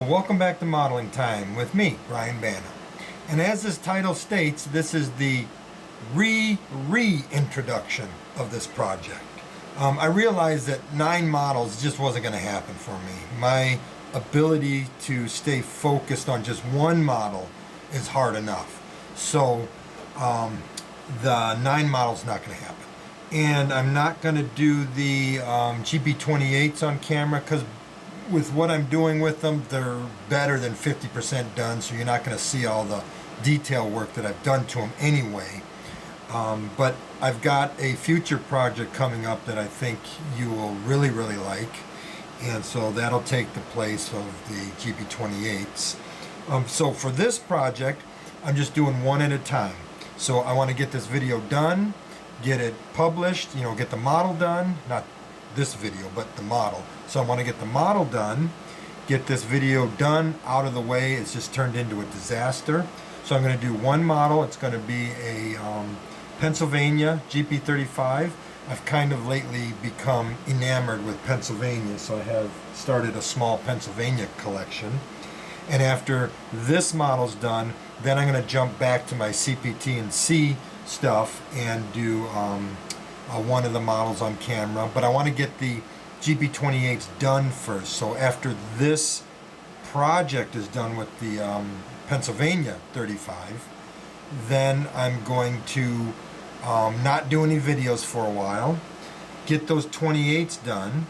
Welcome back to Modeling Time with me, Brian Banna. And as this title states, this is the reintroduction of this project. I realized that 9 models just wasn't going to happen for me. My ability to stay focused on just one model is hard enough. So the 9 models not going to happen. And I'm not going to do the GP28s on camera because with what I'm doing with them, they're better than 50% done, so you're not going to see all the detail work that I've done to them anyway. But I've got a future project coming up that I think you will really like, and so that'll take the place of the GP28s. So for this project, I'm just doing one at a time. So I want to get this video done, get it published, get the model done, not this video, but the model. So I want to get the model done, get this video done, out of the way. It's just turned into a disaster. So I'm going to do one model. It's going to be a Pennsylvania Gp35. I've kind of lately become enamored with Pennsylvania, so I have started a small Pennsylvania collection. And after this model's done, then I'm going to jump back to my CPT and C stuff and do one of the models on camera, but I want to get the GP28s done first. So after this project is done with the Pennsylvania 35, then I'm going to not do any videos for a while, get those 28s done,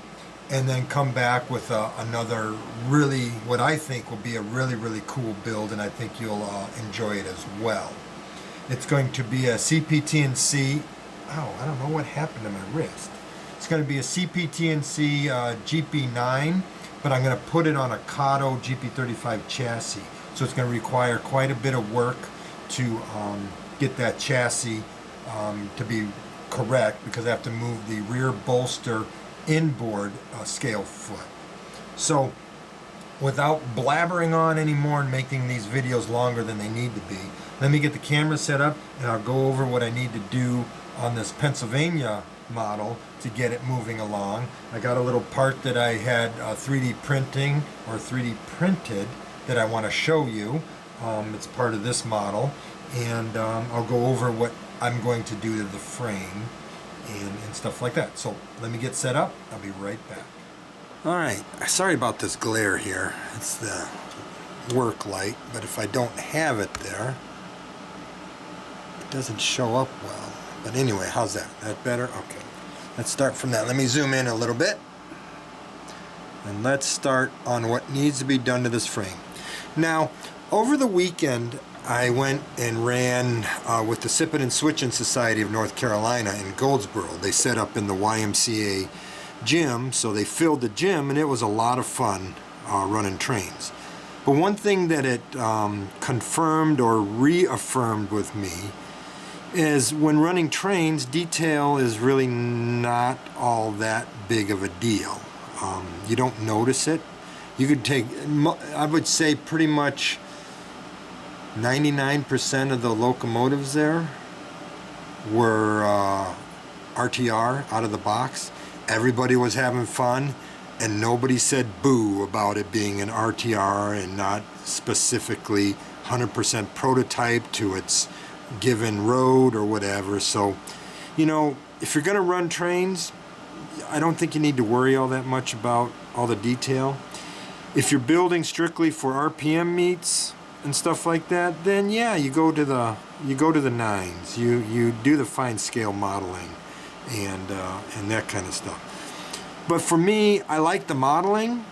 and then come back with another really, what I think will be a really cool build, and I think you'll enjoy it as well. It's going to be a CPT&C. Oh, I don't know what happened to my wrist. It's going to be a CPT&C GP9, but I'm going to put it on a Kato Gp35 chassis. So it's going to require quite a bit of work to get that chassis to be correct, because I have to move the rear bolster inboard scale foot. So without blabbering on anymore and making these videos longer than they need to be, let me get the camera set up and I'll go over what I need to do on this Pennsylvania model to get it moving along. I got a little part that I had 3D printing or 3D printed that I want to show you. It's part of this model, and I'll go over what I'm going to do to the frame and stuff like that. So let me get set up. I'll be right back. Alright, sorry about this glare here. It's the work light, but if I don't have it there, it doesn't show up well. But anyway, how's that? That better? Okay. Let's start from that. Let me zoom in a little bit. And let's start on what needs to be done to this frame. Now, over the weekend, I went and ran with the Sippin' and Switchin' Society of North Carolina in Goldsboro. They set up in the YMCA gym, so they filled the gym, and it was a lot of fun running trains. But one thing that it confirmed or reaffirmed with me is when running trains, detail is really not all that big of a deal. You don't notice it. You could take, I would say pretty much 99% of the locomotives there were RTR out of the box. Everybody was having fun, and nobody said boo about it being an RTR and not specifically 100% prototype to its given road or whatever. So, if you're going to run trains, I don't think you need to worry all that much about all the detail. If you're building strictly for RPM meets and stuff like that, then yeah, you go to the 9s. You do the fine scale modeling and that kind of stuff. But for me, I like the modeling,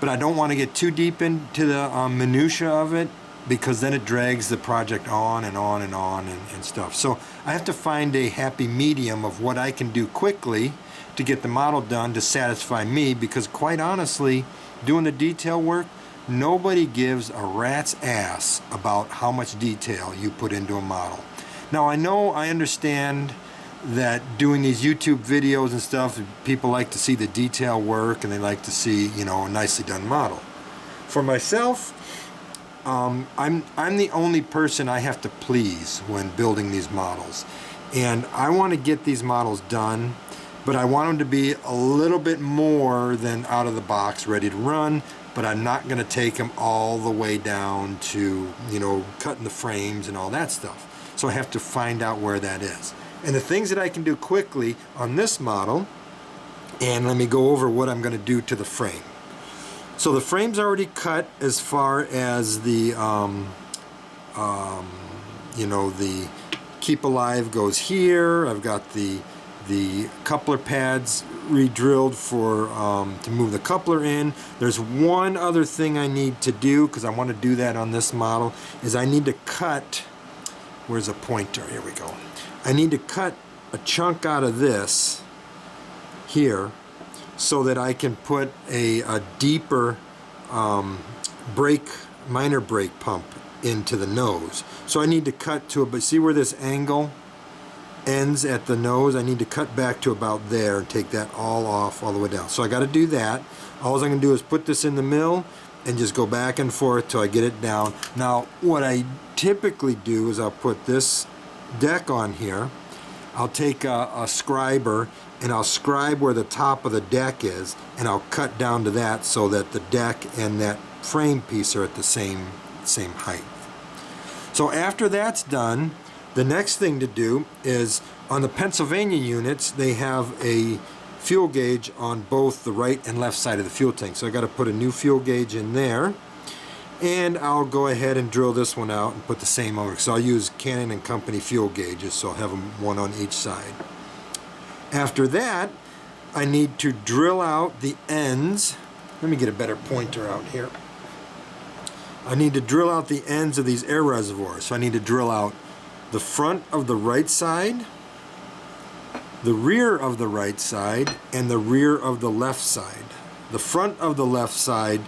but I don't want to get too deep into the minutia of it, because then it drags the project on and on and on and stuff. So I have to find a happy medium of what I can do quickly to get the model done to satisfy me, because quite honestly, doing the detail work, nobody gives a rat's ass about how much detail you put into a model. Now I understand that doing these YouTube videos and stuff, people like to see the detail work and they like to see, a nicely done model. For myself, I'm the only person I have to please when building these models, and I want to get these models done, but I want them to be a little bit more than out of the box ready to run, but I'm not going to take them all the way down to, you know, cutting the frames and all that stuff. So I have to find out where that is. And the things that I can do quickly on this model, and let me go over what I'm going to do to the frame. So the frame's already cut as far as the, you know, the Keep Alive goes here. I've got the coupler pads re-drilled for to move the coupler in. There's one other thing I need to do, because I want to do that on this model, is I need to cut, where's a pointer? Here we go. I need to cut a chunk out of this here so that I can put a deeper minor brake pump into the nose. So I need to cut to but see where this angle ends at the nose? I need to cut back to about there and take that all off all the way down. So I got to do that. All I'm going to do is put this in the mill and just go back and forth till I get it down. Now what I typically do is I'll put this deck on here. I'll take a scriber and I'll scribe where the top of the deck is, and I'll cut down to that so that the deck and that frame piece are at the same height. So after that's done, the next thing to do is, on the Pennsylvania units, they have a fuel gauge on both the right and left side of the fuel tank. So I got to put a new fuel gauge in there, and I'll go ahead and drill this one out and put the same over. So I'll use Cannon and Company fuel gauges, so I'll have them one on each side. After that, I need to drill out the ends. Let me get a better pointer out here. I need to drill out the ends of these air reservoirs. So I need to drill out the front of the right side, the rear of the right side, and the rear of the left side. The front of the left side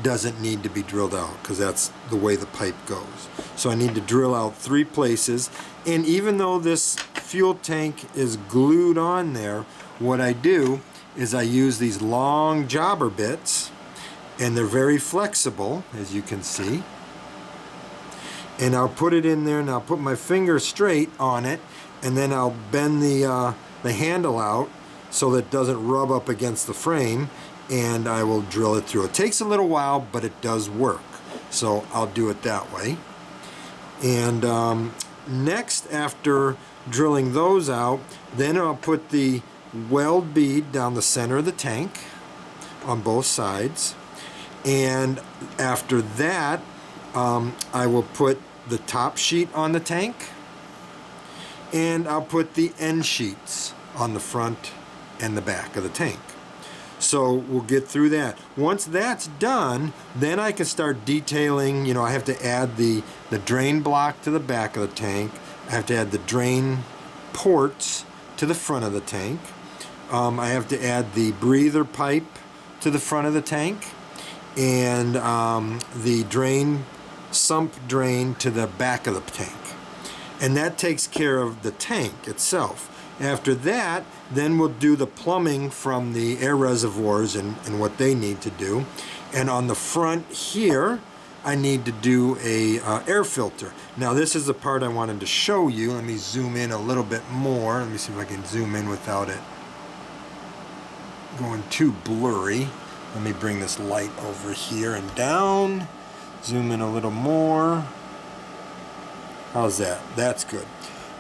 doesn't need to be drilled out because that's the way the pipe goes. So I need to drill out 3 places, and even though this fuel tank is glued on there, what I do is I use these long jobber bits, and they're very flexible, as you can see, and I'll put it in there, and I'll put my finger straight on it, and then I'll bend the handle out so that it doesn't rub up against the frame, and I will drill it through. It takes a little while, but it does work, so I'll do it that way. And next, after drilling those out, then I'll put the weld bead down the center of the tank on both sides, and after that I will put the top sheet on the tank, and I'll put the end sheets on the front and the back of the tank. So we'll get through that. Once that's done, then I can start detailing. You know, I have to add the drain block to the back of the tank. I have to add the drain ports to the front of the tank. I have to add the breather pipe to the front of the tank, and the drain, sump drain to the back of the tank. And that takes care of the tank itself. After that, then we'll do the plumbing from the air reservoirs and what they need to do. And on the front here, I need to do a air filter. Now this is the part I wanted to show you. Let me zoom in a little bit more. Let me see if I can zoom in without it going too blurry. Let me bring this light over here and down. Zoom in a little more. How's that? That's good.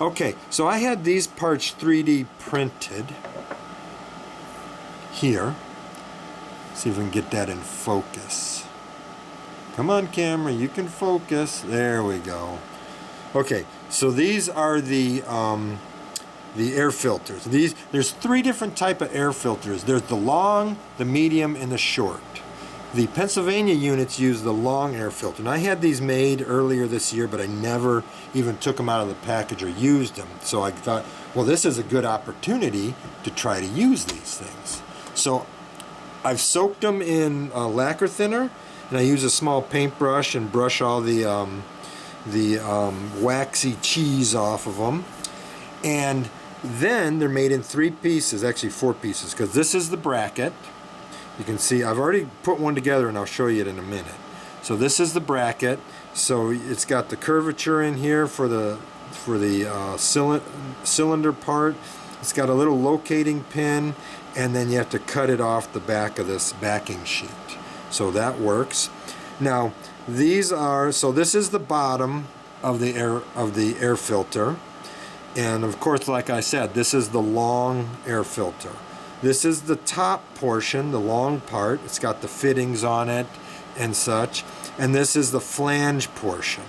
Okay, so I had these parts 3D printed here. See if we can get that in focus. Come on, camera, you can focus. There we go. Okay, so these are the air filters. There's 3 different type of air filters. There's the long, the medium, and the short. The Pennsylvania units use the long air filter. And I had these made earlier this year, but I never even took them out of the package or used them. So I thought, well, this is a good opportunity to try to use these things. So I've soaked them in lacquer thinner, and I use a small paintbrush and brush all the waxy cheese off of them. And then they're made in 3 pieces, actually 4 pieces, because this is the bracket. You can see I've already put one together, and I'll show you it in a minute. So this is the bracket. So it's got the curvature in here for the cylinder part. It's got a little locating pin, and then you have to cut it off the back of this backing sheet. So that works. Now these are, so this is the bottom of the air filter, and of course, like I said, this is the long air filter. This is the top portion, the long part. It's got the fittings on it and such, and this is the flange portion.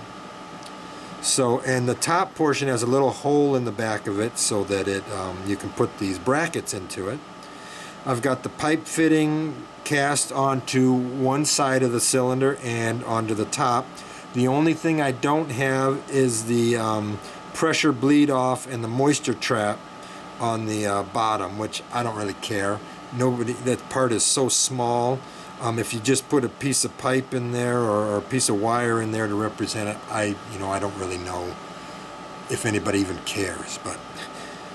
So, and the top portion has a little hole in the back of it so that it you can put these brackets into it. I've got the pipe fitting cast onto one side of the cylinder and onto the top. The only thing I don't have is the pressure bleed off and the moisture trap on the bottom, which I don't really care. That part is so small. If you just put a piece of pipe in there or a piece of wire in there to represent it, I don't really know if anybody even cares. But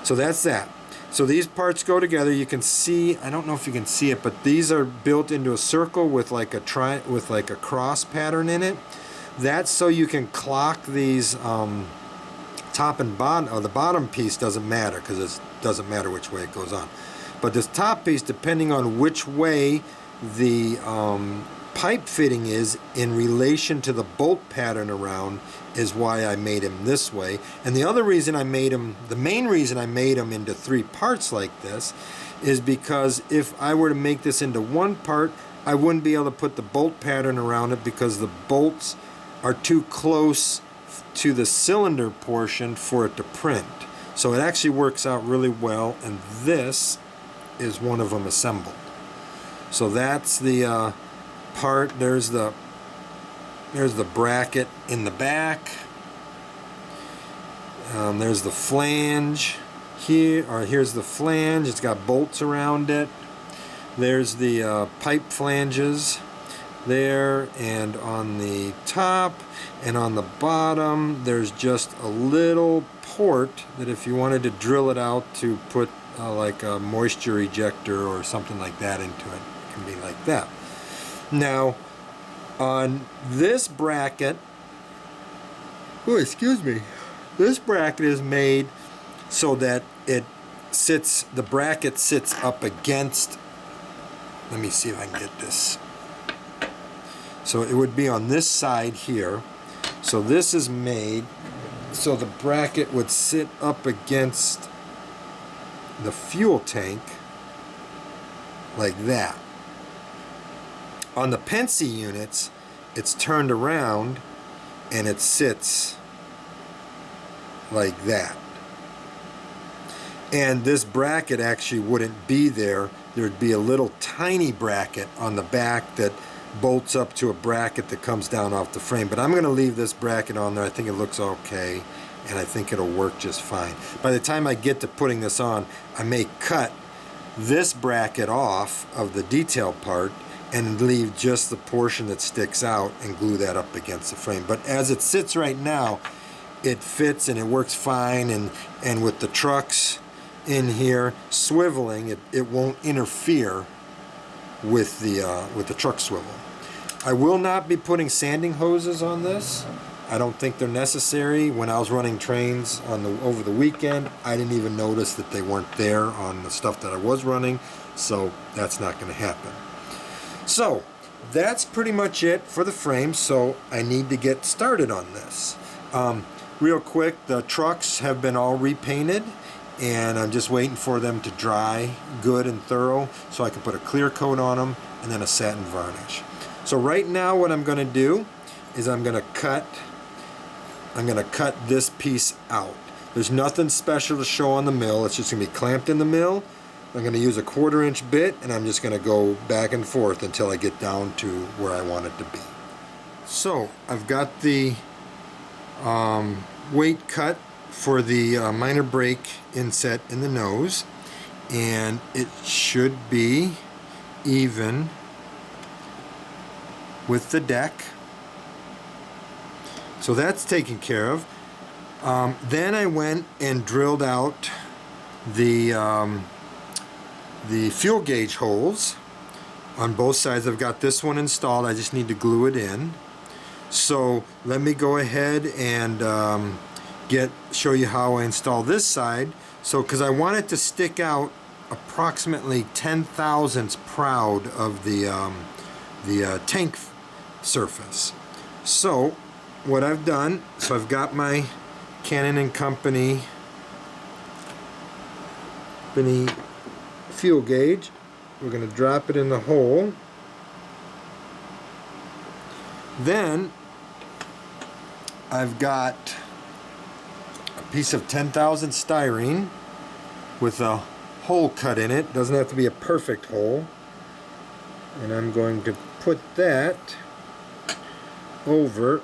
so that's that. So these parts go together. You can see, I don't know if you can see it, but these are built into a circle with like a cross pattern in it. That's so you can clock these top and bottom. The bottom piece doesn't matter because it doesn't matter which way it goes on. But this top piece, depending on which way the pipe fitting is in relation to the bolt pattern around, is why I made him this way. And the other reason I made him, the main reason I made him into 3 parts like this, is because if I were to make this into 1 part, I wouldn't be able to put the bolt pattern around it because the bolts are too close to the cylinder portion for it to print. So it actually works out really well, and this is one of them assembled. So that's the part. There's the bracket in the back. There's the flange here, or here's the flange. It's got bolts around it. There's the pipe flanges there, and on the top and on the bottom there's just a little port that if you wanted to drill it out to put like a moisture ejector or something like that into it, it can be like that. Now on this bracket, oh excuse me, this bracket is made so that it sits, the bracket sits up against, let me see if I can get this. So it would be on this side here. So this is made so the bracket would sit up against the fuel tank like that. On the Pensy units, it's turned around and it sits like that. And this bracket actually wouldn't be there. There'd be a little tiny bracket on the back that bolts up to a bracket that comes down off the frame. But I'm going to leave this bracket on there. I think it looks okay, and I think it'll work just fine. By the time I get to putting this on, I may cut this bracket off of the detail part and leave just the portion that sticks out and glue that up against the frame. But as it sits right now, it fits and it works fine, and with the trucks in here swiveling, it won't interfere with the truck swivel. I will not be putting sanding hoses on this. I don't think they're necessary. When I was running trains over the weekend, I didn't even notice that they weren't there on the stuff that I was running, so that's not going to happen. So that's pretty much it for the frame, so I need to get started on this. Real quick, the trucks have been all repainted, and I'm just waiting for them to dry good and thorough so I can put a clear coat on them and then a satin varnish. So right now what I'm going to do is I'm going to cut this piece out. There's nothing special to show on the mill. It's just going to be clamped in the mill. I'm going to use a 1/4 inch bit, and I'm just going to go back and forth until I get down to where I want it to be. So I've got the weight cut for the minor brake inset in the nose, and it should be even with the deck. So that's taken care of. Then I went and drilled out the fuel gauge holes on both sides. I've got this one installed. I just need to glue it in. So let me go ahead and show you how I install this side. So because I want it to stick out approximately 10 thousandths proud of the tank surface. So what I've done, so I've got my Cannon and Company fuel gauge. We're going to drop it in the hole. Then I've got a piece of 10,000 styrene with a hole cut in it. Doesn't have to be a perfect hole. And I'm going to put that over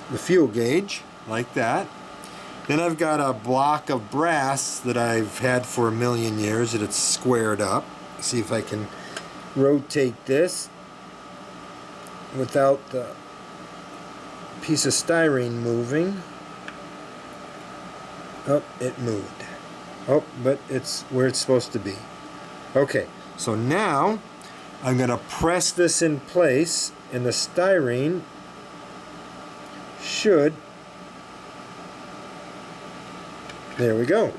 the fuel gauge like that. Then I've got a block of brass that I've had for a million years that it's squared up. See if I can rotate this without the piece of styrene moving. Oh, it moved. Oh, but it's where it's supposed to be. Okay, so now I'm going to press this in place, and the styrene should, there we go.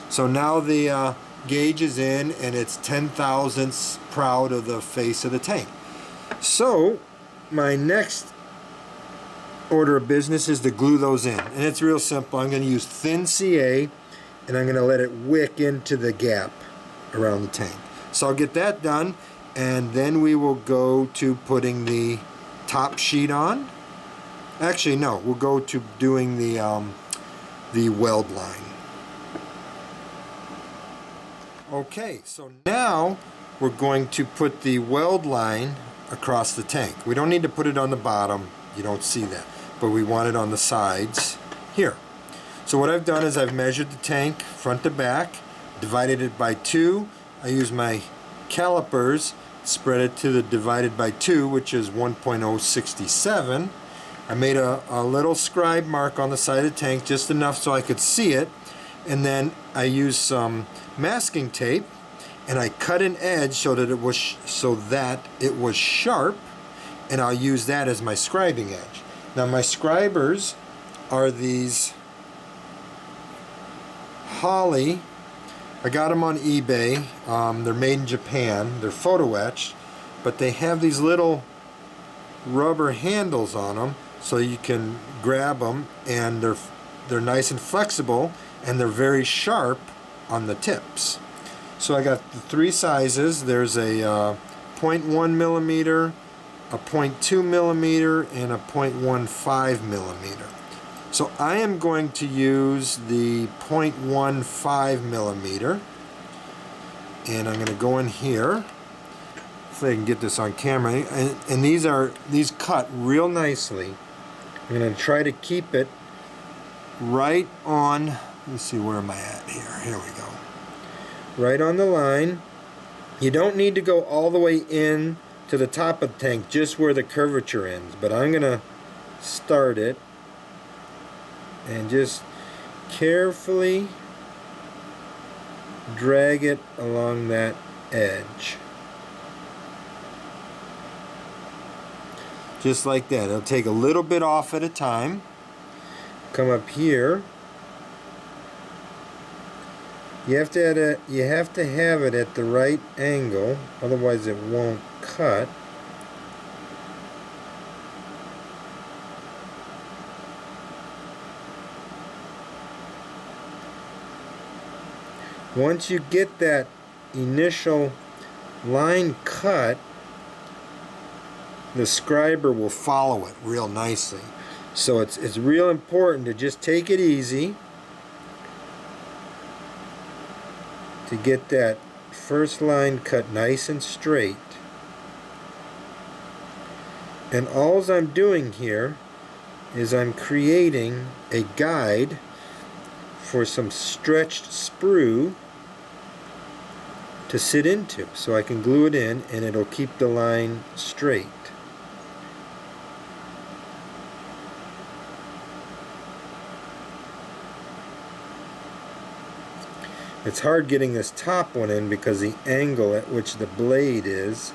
So now the gauge is in, and it's 10,000ths proud of the face of the tank. So my next order of business is to glue those in, and it's real simple. I'm going to use thin CA, and I'm going to let it wick into the gap around the tank. So I'll get that done, and then we will go to putting the top sheet on. Actually, no, we'll go to doing the weld line. Okay, so now we're going to put the weld line across the tank. We don't need to put it on the bottom, you don't see that, but we want it on the sides here. So what I've done is I've measured the tank front to back, divided it by 2. I use my calipers, spread it to the divided by 2, which is 1.067. I made a little scribe mark on the side of the tank, just enough so I could see it, and then I used some masking tape, and I cut an edge so that it was sharp, and I'll use that as my scribing edge. Now my scribers are these Holly. I got them on eBay. They're made in Japan. They're photo etched, but they have these little rubber handles on them, so you can grab them, and they're nice and flexible, and they're very sharp on the tips. So I got the 3 sizes. There's a 0.1 millimeter, a 0.2 millimeter, and a 0.15 millimeter. So I am going to use the 0.15 millimeter, and I'm going to go in here. Hopefully I can get this on camera. And these cut real nicely. I'm going to try to keep it right on. Let's see, where am I at here? Here we go. Right on the line. You don't need to go all the way in to the top of the tank, just where the curvature ends. But I'm going to start it and just carefully drag it along that edge. Just like that. It'll take a little bit off at a time. Come up here. You have to have it at the right angle, otherwise it won't cut. Once you get that initial line cut, the scriber will follow it real nicely. So it's real important to just take it easy to get that first line cut nice and straight. And all I'm doing here is I'm creating a guide for some stretched sprue to sit into, so I can glue it in and it'll keep the line straight. It's hard getting this top one in because the angle at which the blade is.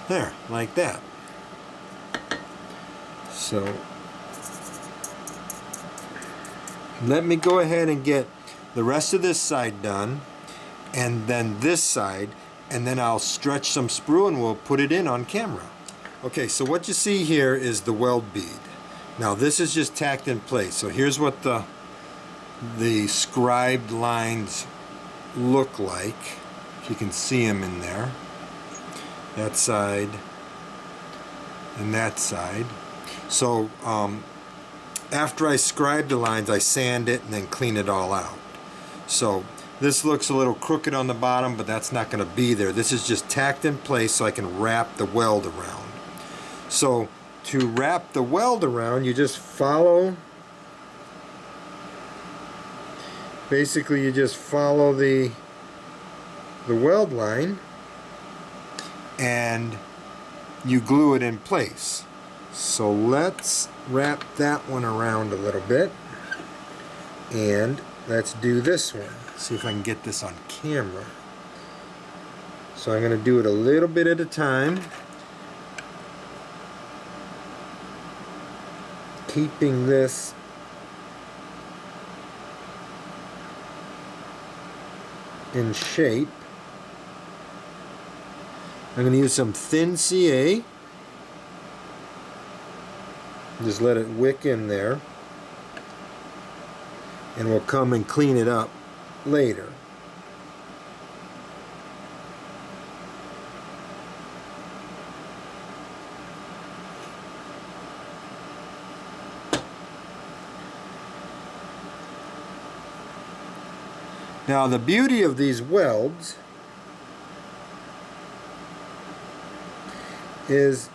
There, like that. So let me go ahead and get the rest of this side done, and then this side, and then I'll stretch some sprue and we'll put it in on camera. Okay, so what you see here is the weld bead. Now this is just tacked in place. So here's what the scribed lines look like. If you can see them in there. That side and that side. So after I scribe the lines, I sand it and then clean it all out. So this looks a little crooked on the bottom, but that's not going to be there. This is just tacked in place so I can wrap the weld around. So to wrap the weld around, you just follow, basically you just follow the weld line and you glue it in place. So let's wrap that one around a little bit, and let's do this one. See if I can get this on camera. So I'm going to do it a little bit at a time, keeping this in shape. I'm going to use some thin CA. Just let it wick in there, and we'll come and clean it up later. Now the beauty of these welds is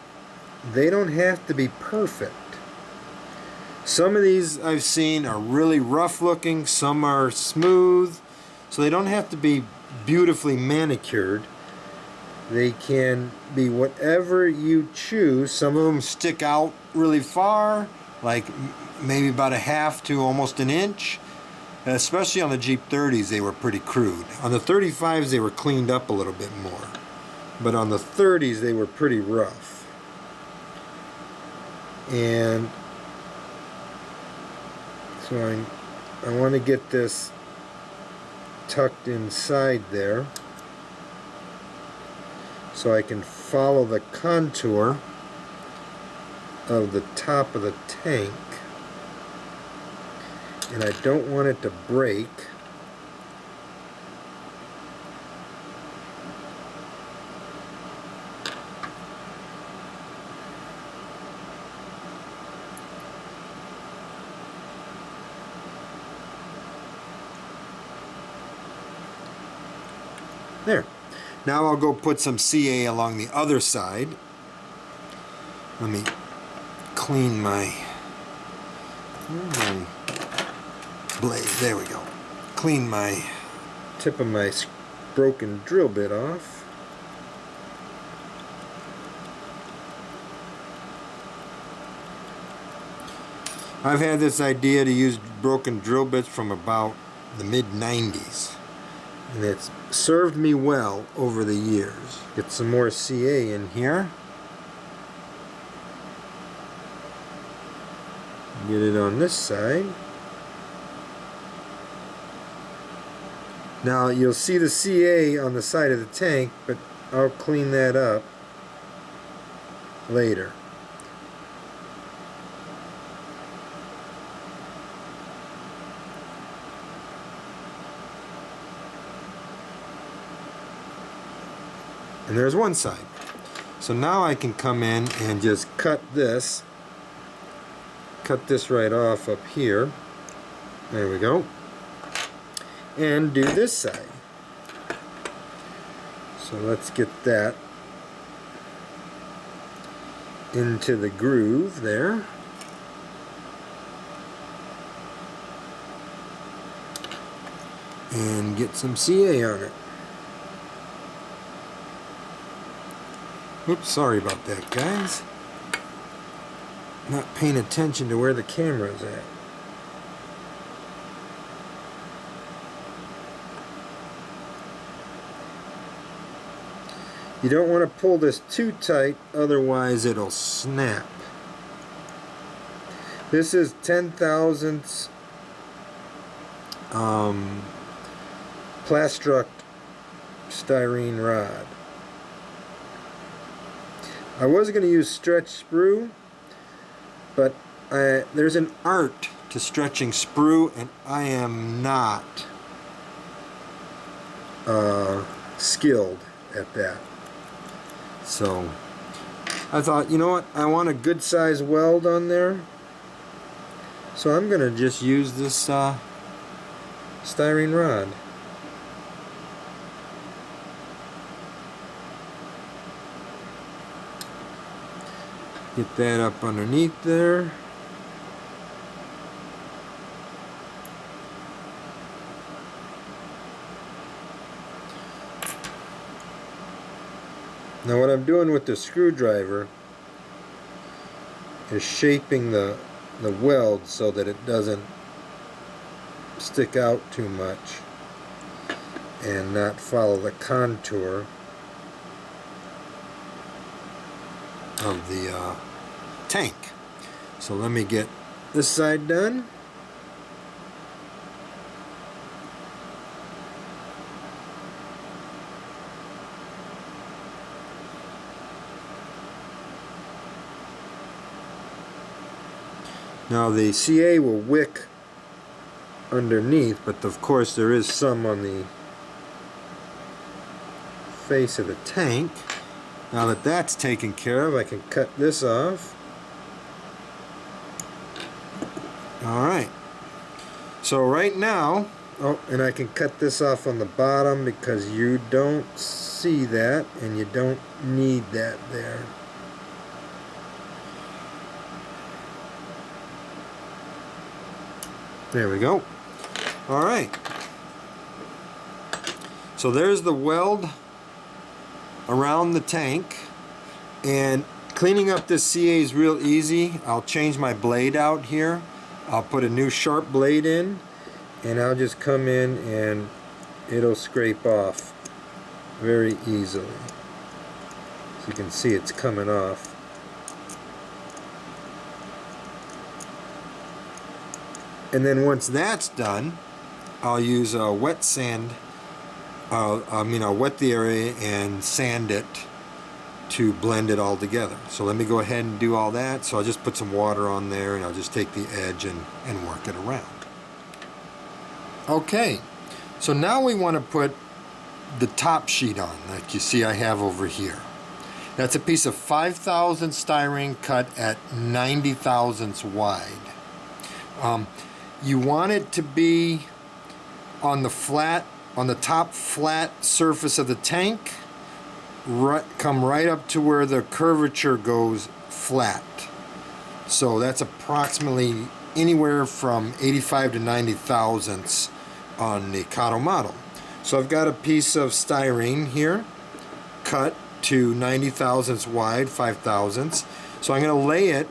they don't have to be perfect. Some of these I've seen are really rough looking, some are smooth, so they don't have to be beautifully manicured. They can be whatever you choose. Some of them stick out really far, like maybe about a half to almost an inch. Especially on the Jeep30s, they were pretty crude. On the 35s, they were cleaned up a little bit more. But on the 30s, they were pretty rough. And so I want to get this tucked inside there so I can follow the contour of the top of the tank. And I don't want it to break. There. Now I'll go put some CA along the other side. Let me clean my blade. There we go. Clean my tip of my broken drill bit off. I've had this idea to use broken drill bits from about the mid-90s, and it's served me well over the years. Get some more CA in here. Get it on this side. Now you'll see the CA on the side of the tank, but I'll clean that up later. And there's one side. So now I can come in and just cut this right off up here. There we go. And do this side. So let's get that into the groove there. And get some CA on it. Oops, sorry about that, guys. Not paying attention to where the camera's at. You don't want to pull this too tight, otherwise it'll snap. This is 10 thousandths Plastruct styrene rod. I was going to use stretch sprue, but there's an art to stretching sprue, and I am not skilled at that. So I thought, you know what, I want a good size weld on there, so I'm going to just use this styrene rod. Get that up underneath there. Now what I'm doing with the screwdriver is shaping the weld so that it doesn't stick out too much and not follow the contour of the tank. So let me get this side done. Now the CA will wick underneath, but of course there is some on the face of the tank. Now that that's taken care of, I can cut this off. Alright, so right now, oh, and I can cut this off on the bottom because you don't see that and you don't need that there. There we go. Alright, so there's the weld around the tank, and cleaning up this CA is real easy. I'll change my blade out here. I'll put a new sharp blade in, and I'll just come in and it'll scrape off very easily. So you can see it's coming off. And then once that's done, I'll use a wet sand. I'll wet the area and sand it to blend it all together. So let me go ahead and do all that. So I'll just put some water on there, and I'll just take the edge and work it around. Okay, so now we want to put the top sheet on, like you see I have over here. That's a piece of 5,000 styrene cut at 90 thousandths wide. You want it to be on the top flat surface of the tank, come right up to where the curvature goes flat. So that's approximately anywhere from 85 to 90 thousandths on the Kato model. So I've got a piece of styrene here, cut to 90 thousandths wide, 5 thousandths. So I'm going to lay it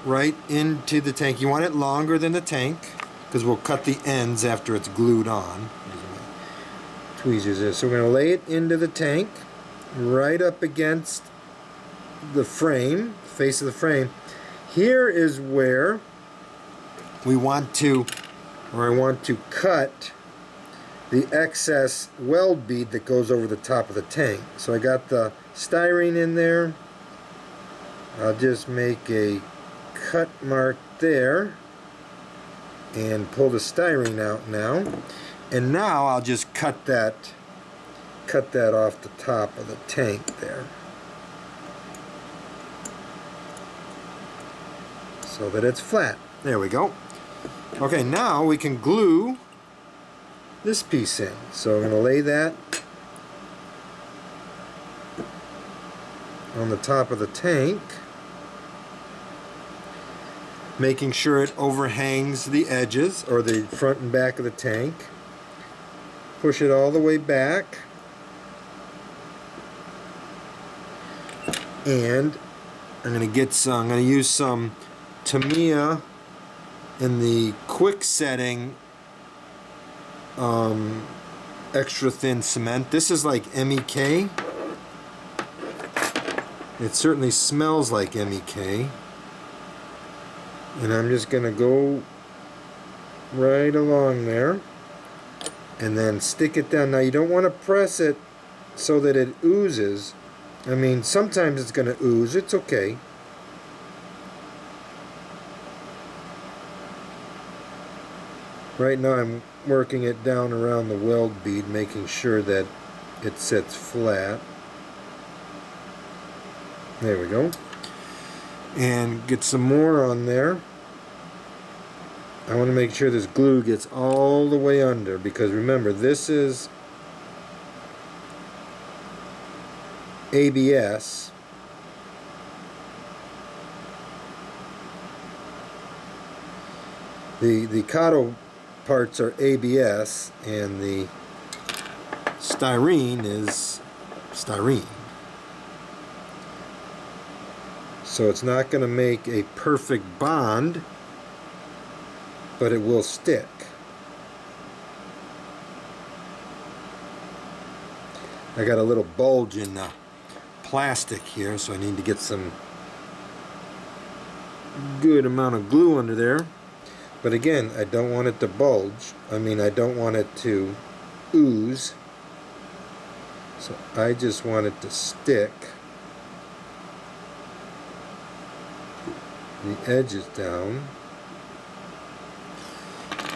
right into the tank. You want it longer than the tank, because we'll cut the ends after it's glued on. Tweezers there. So we're going to lay it into the tank, right up against the frame, face of the frame. Here is where we want to, or I want to cut the excess weld bead that goes over the top of the tank. So I got the styrene in there. I'll just make a cut mark there and pull the styrene out now, and now I'll just cut that off the top of the tank there, so that it's flat. There we go. Okay, now we can glue this piece in. So I'm going to lay that on the top of the tank, making sure it overhangs the edges, or the front and back of the tank. Push it all the way back, and I'm going to use some Tamiya in the quick setting extra thin cement. This is like MEK, It certainly smells like MEK. And I'm just going to go right along there and then stick it down. Now you don't want to press it so that it oozes. I mean, sometimes it's going to ooze. It's okay. Right now I'm working it down around the weld bead, making sure that it sits flat. There we go. And get some more on there. I want to make sure this glue gets all the way under, because remember, this is ABS. The Kato parts are ABS, and the styrene is styrene. So it's not going to make a perfect bond, but it will stick. I got a little bulge in the plastic here, so I need to get some good amount of glue under there. But again, I don't want it to bulge. I mean, I don't want it to ooze. So I just want it to stick. The edges down.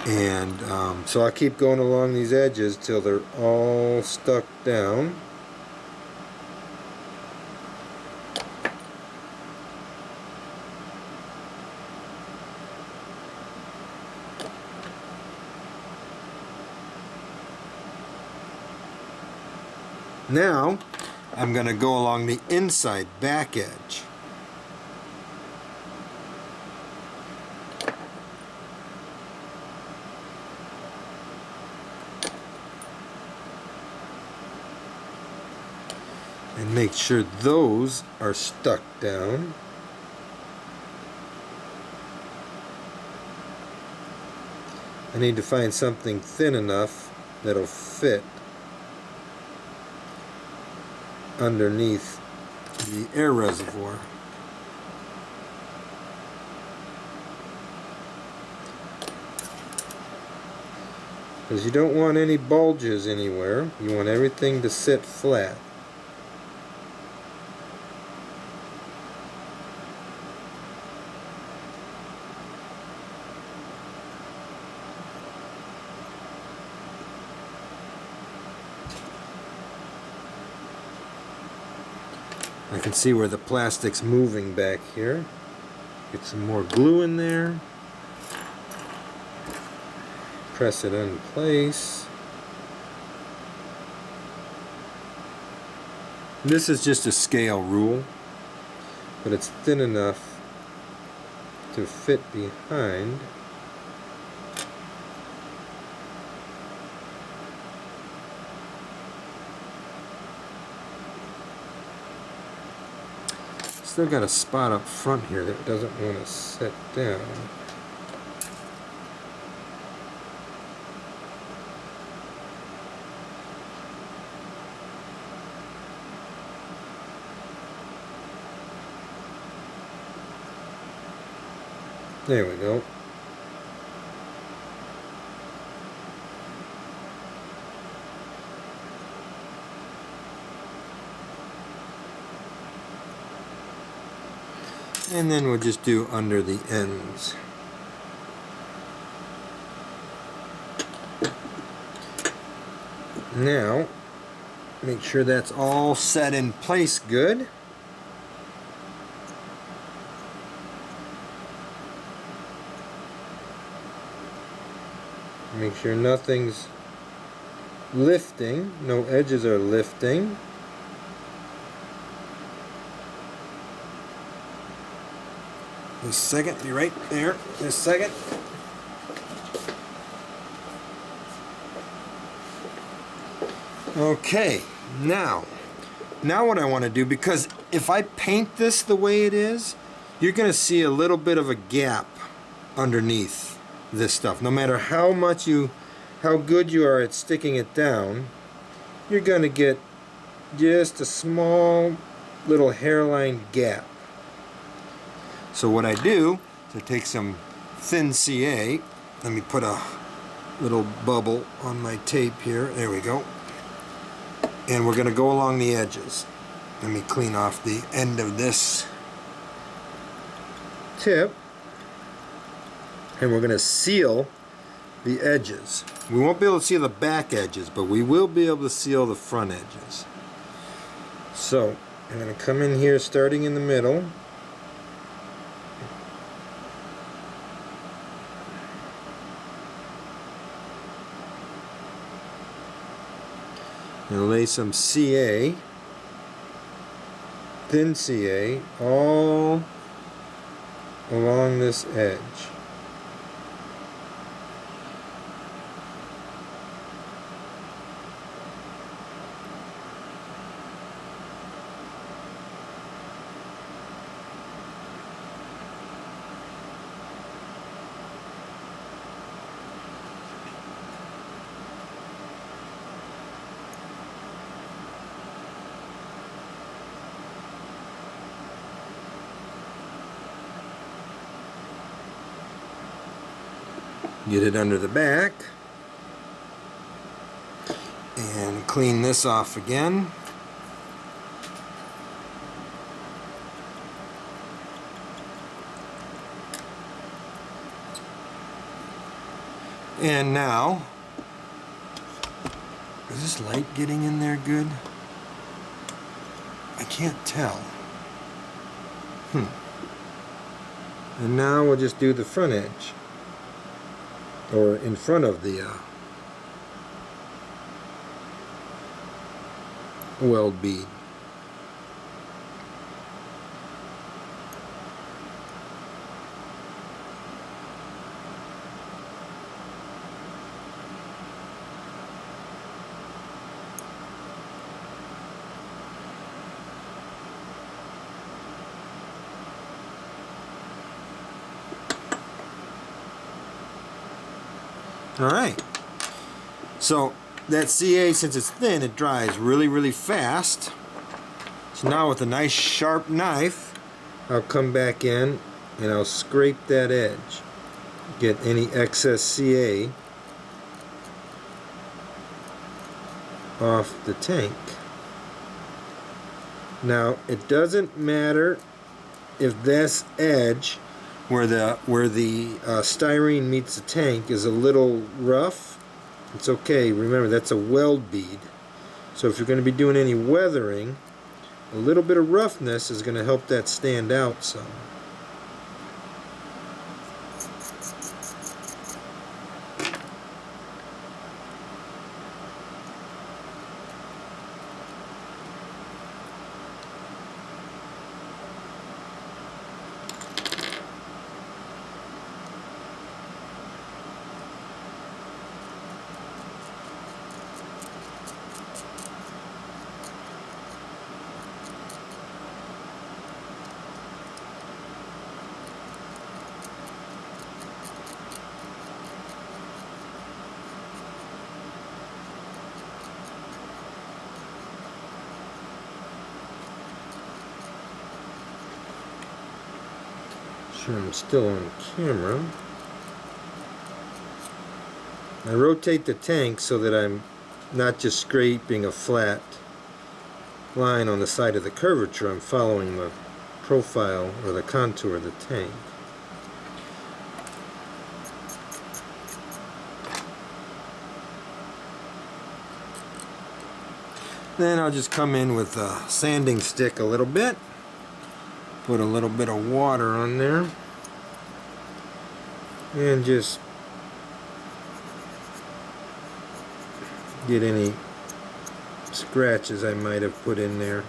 And so I keep going along these edges till they're all stuck down. Now I'm going to go along the inside back edge. And make sure those are stuck down. I need to find something thin enough that'll fit underneath the air reservoir. Because you don't want any bulges anywhere. You want everything to sit flat. I can see where the plastic's moving back here. Get some more glue in there. Press it in place. This is just a scale rule, but it's thin enough to fit behind. Still got a spot up front here that doesn't want to sit down. There we go. And then we'll just do under the ends. Now, make sure that's all set in place good. Make sure nothing's lifting, no edges are lifting. Just a second, be right there. Just a second. Okay, now what I want to do, because if I paint this the way it is, you're going to see a little bit of a gap underneath this stuff. No matter how good you are at sticking it down, you're going to get just a small little hairline gap. So what I do is I take some thin CA. Let me put a little bubble on my tape here. There we go. And we're going to go along the edges. Let me clean off the end of this tip. And we're going to seal the edges. We won't be able to seal the back edges, but we will be able to seal the front edges. So I'm going to come in here starting in the middle. And lay some CA, thin CA, all along this edge. Get it under the back and clean this off again. And now, is this light getting in there good? I can't tell. And now we'll just do the front edge, or in front of the weld bead. Alright, so that CA, since it's thin, it dries really fast. So now with a nice sharp knife, I'll come back in and I'll scrape that edge, get any excess CA off the tank. Now it doesn't matter if this edge where the styrene meets the tank is a little rough. It's okay. Remember, that's a weld bead. So if you're going to be doing any weathering, a little bit of roughness is going to help that stand out some. Sure, I'm still on camera. I rotate the tank so that I'm not just scraping a flat line on the side of the curvature. I'm following the profile or the contour of the tank. Then I'll just come in with a sanding stick a little bit. Put a little bit of water on there and just get any scratches I might have put in there.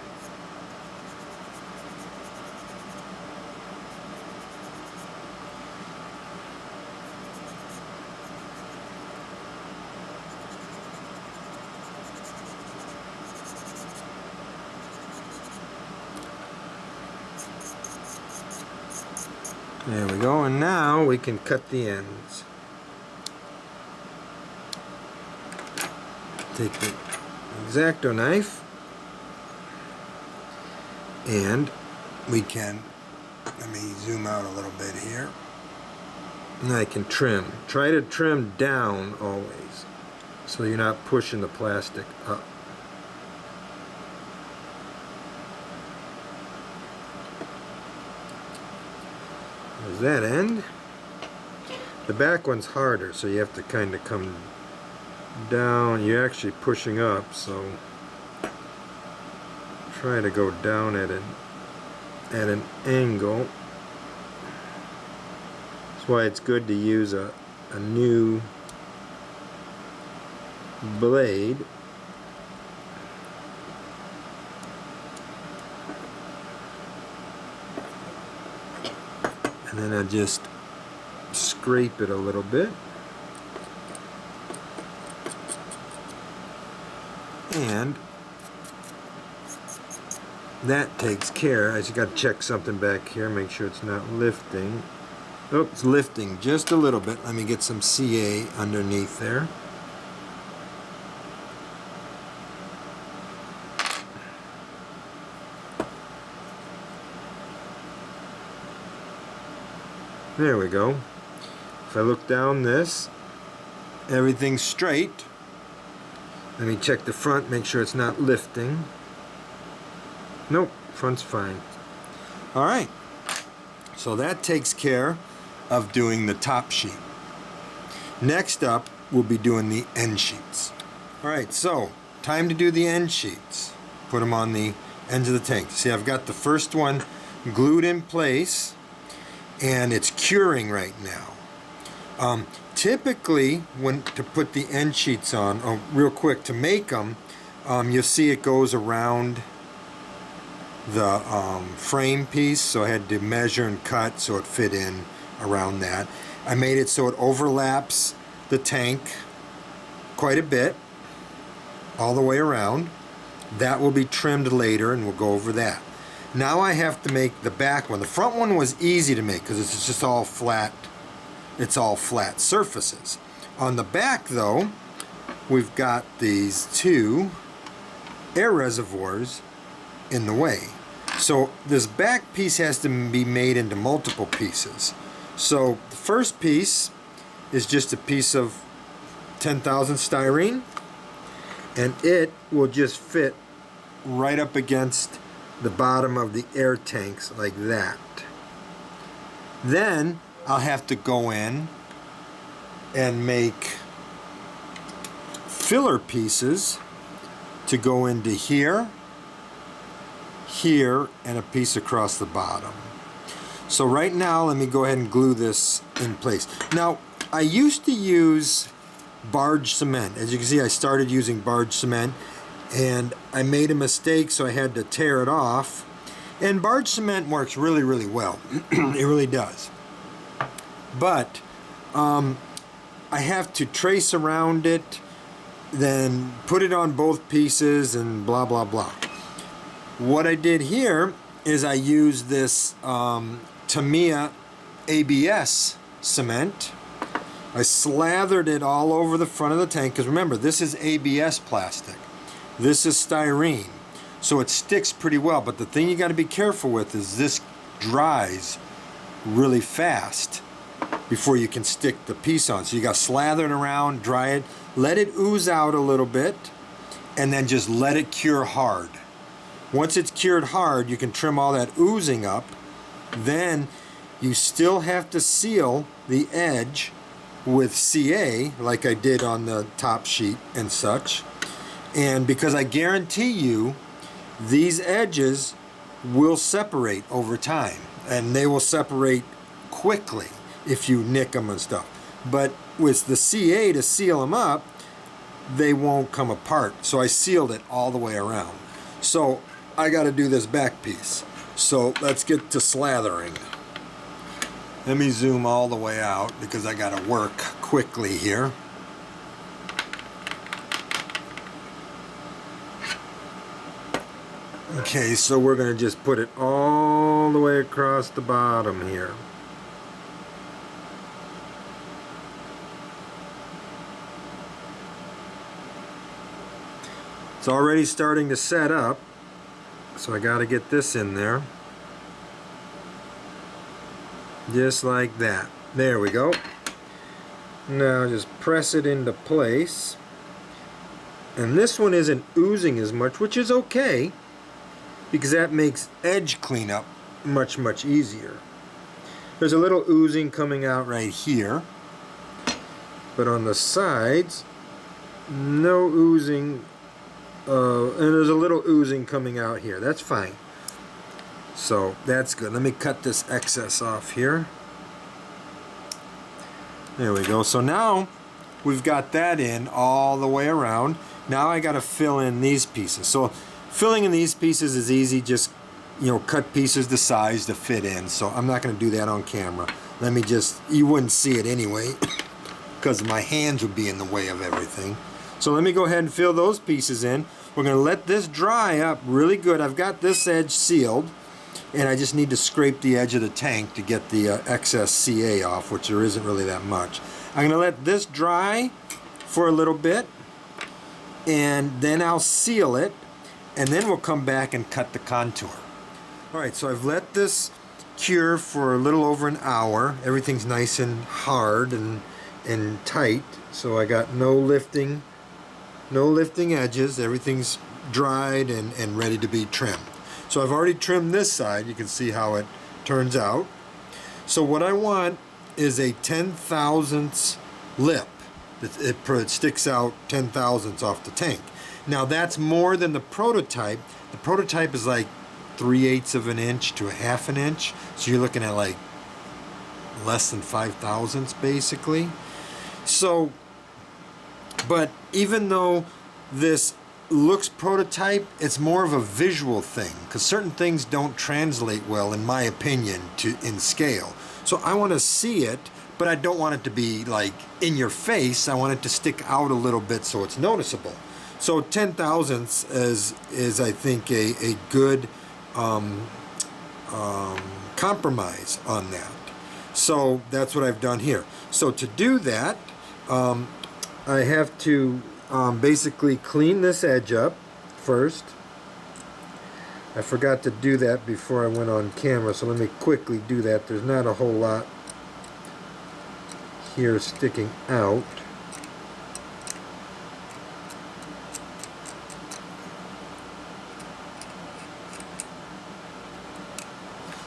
There we go, and now we can cut the ends. Take the X-Acto knife And we can, let me zoom out a little bit here. And I can trim. Try to trim down always, so you're not pushing the plastic up. Does that end? The back one's harder, so you have to kind of come down. You're actually pushing up, so try to go down at an angle. That's why it's good to use a new blade. And then I just scrape it a little bit. And that takes care. I just got to check something back here, make sure it's not lifting. Oh, it's lifting just a little bit. Let me get some CA underneath there. There we go. If I look down this, everything's straight. Let me check the front, make sure it's not lifting. Nope, front's fine. Alright, so that takes care of doing the top sheet. Next up, we'll be doing the end sheets. Alright, so time to do the end sheets. Put them on the ends of the tank. See, I've got the first one glued in place, and it's curing right now. Typically, when to put the end sheets on, real quick, to make them, you'll see it goes around the frame piece, so I had to measure and cut so it fit in around that. I made it so it overlaps the tank quite a bit, all the way around. That will be trimmed later, and we'll go over that. Now I have to make the back one. The front one was easy to make because it's just all flat. It's all flat surfaces. On the back, though, we've got these two air reservoirs in the way. So this back piece has to be made into multiple pieces. So the first piece is just a piece of 10,000 styrene, and it will just fit right up against the bottom of the air tanks like that. Then I'll have to go in and make filler pieces to go into here, here, and a piece across the bottom. So right now, let me go ahead and glue this in place. Now, I used to use barge cement. As you can see, I started using barge cement, and I made a mistake, so I had to tear it off. And barge cement works really, really well. It really does. But I have to trace around it, then put it on both pieces, and blah, blah, blah. What I did here is I used this Tamiya ABS cement. I slathered it all over the front of the tank, because remember, this is ABS plastic. This is styrene, so it sticks pretty well. But the thing you got to be careful with is this dries really fast before you can stick the piece on. So you got to slather it around, dry it, let it ooze out a little bit, and then just let it cure hard. Once it's cured hard, you can trim all that oozing up. Then you still have to seal the edge with CA, like I did on the top sheet and such. And because I guarantee you, these edges will separate over time, and they will separate quickly if you nick them and stuff. But with the CA to seal them up, they won't come apart. So I sealed it all the way around. So I got to do this back piece. So let's get to slathering. Let me zoom all the way out because I got to work quickly here. Okay, so we're going to just put it all the way across the bottom here. It's already starting to set up. So I got to get this in there. Just like that. There we go. Now just press it into place. And this one isn't oozing as much, which is okay, because that makes edge cleanup much, much easier. There's a little oozing coming out right here, but on the sides, no oozing, and there's a little oozing coming out here. That's fine. So that's good. Let me cut this excess off here. There we go. So now we've got that in all the way around. Now I got to fill in these pieces. So filling in these pieces is easy. Just, you know, cut pieces the size to fit in. So I'm not going to do that on camera. Let me just, you wouldn't see it anyway because my hands would be in the way of everything. So let me go ahead and fill those pieces in. We're going to let this dry up really good. I've got this edge sealed, and I just need to scrape the edge of the tank to get the excess CA off, which there isn't really that much. I'm going to let this dry for a little bit, and then I'll seal it, and then we'll come back and cut the contour. Alright, so I've let this cure for a little over an hour. Everything's nice and hard and tight, so I got no lifting edges. Everything's dried and ready to be trimmed. So I've already trimmed this side. You can see how it turns out. So what I want is a 10/1000 lip. It sticks out 10/1000 off the tank. Now that's more than the prototype. The prototype is like 3/8 of an inch to 1/2 an inch. So you're looking at like less than 5/1000 basically. So, but even though this looks prototype, it's more of a visual thing, because certain things don't translate well, in my opinion, in scale. So I want to see it, but I don't want it to be like in your face. I want it to stick out a little bit so it's noticeable. So 10/1000 is I think a good compromise on that. So that's what I've done here. So to do that, I have to basically clean this edge up first. I forgot to do that before I went on camera, so let me quickly do that. There's not a whole lot here sticking out.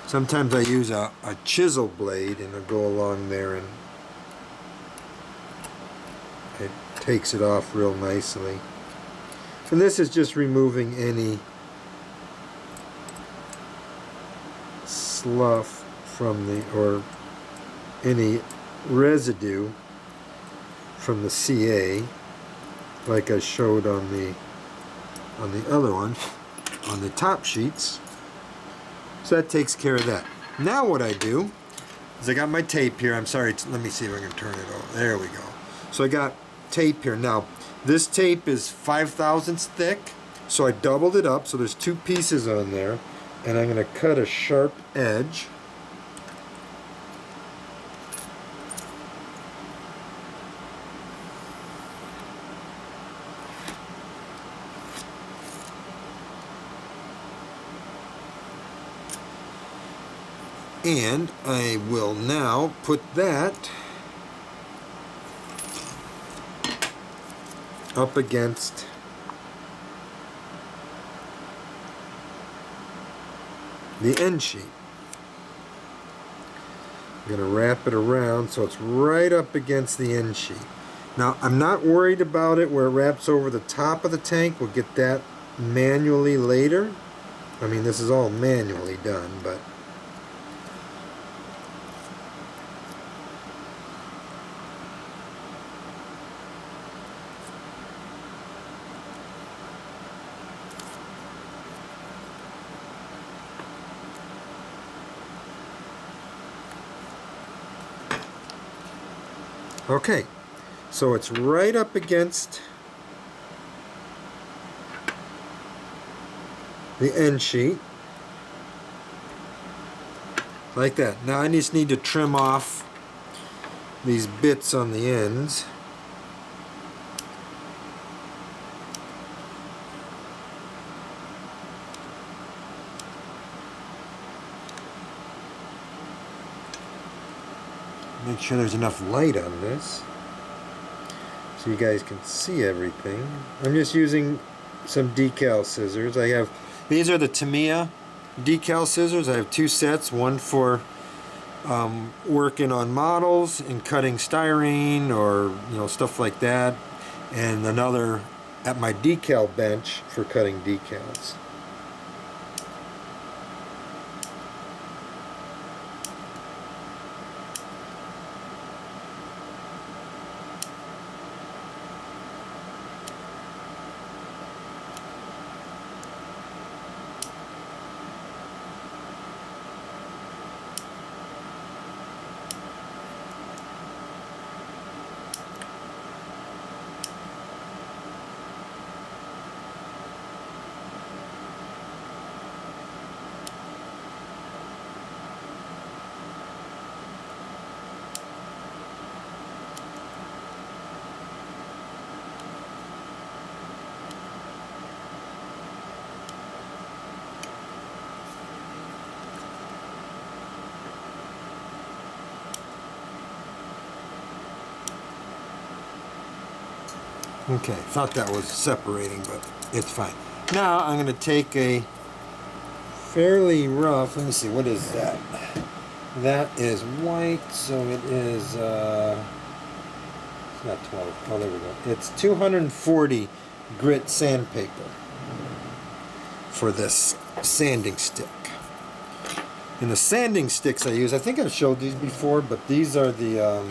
Sometimes I use a chisel blade and I'll go along there and it takes it off real nicely. And this is just removing any slough from the, or any residue from the CA, like I showed on the other one, on the top sheets. So that takes care of that. Now what I do is I got my tape here. I'm sorry, let me see if I can turn it over. There we go. So I got tape here. Now this tape is 5/1000 thick, so I doubled it up, so there's two pieces on there, and I'm going to cut a sharp edge. And I will now put that up against the end sheet. I'm going to wrap it around so it's right up against the end sheet. Now I'm not worried about it where it wraps over the top of the tank. We'll get that manually later. I mean, this is all manually done, but okay, so it's right up against the end sheet, like that. Now I just need to trim off these bits on the ends. make sure there's enough light on this so you guys can see everything. I'm just using some decal scissors. These are the Tamiya decal scissors. I have 2 sets, one for working on models and cutting styrene or stuff like that, and another at my decal bench for cutting decals. Okay, thought that was separating, but it's fine. Now I'm going to take a fairly rough, let me see, what is that? That is white, so it is, it's not 12, oh there we go. It's 240 grit sandpaper for this sanding stick. And the sanding sticks I use, I think I've showed these before, but these are the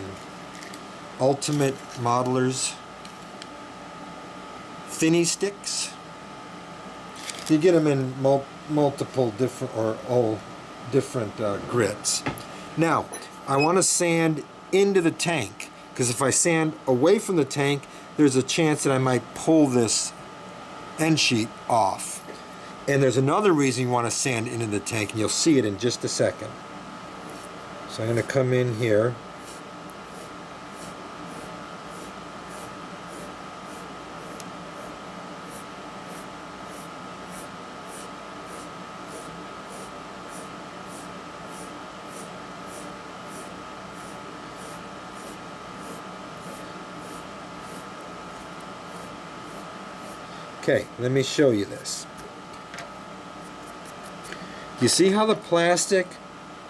Ultimate Modelers Thinny sticks. You get them in multiple different or all different grits. Now, I want to sand into the tank, because if I sand away from the tank, there's a chance that I might pull this end sheet off. And there's another reason you want to sand into the tank, and you'll see it in just a second. So I'm going to come in here. Okay, let me show you this. You see how the plastic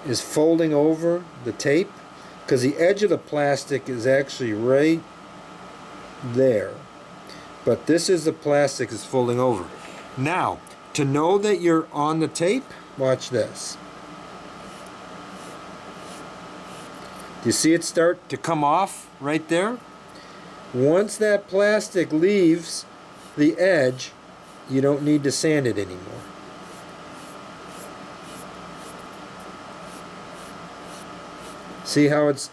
is folding over the tape? Because the edge of the plastic is actually right there. But this is the plastic is folding over. Now, to know that you're on the tape, watch this. Do you see it start to come off right there? Once that plastic leaves the edge, you don't need to sand it anymore. See how it's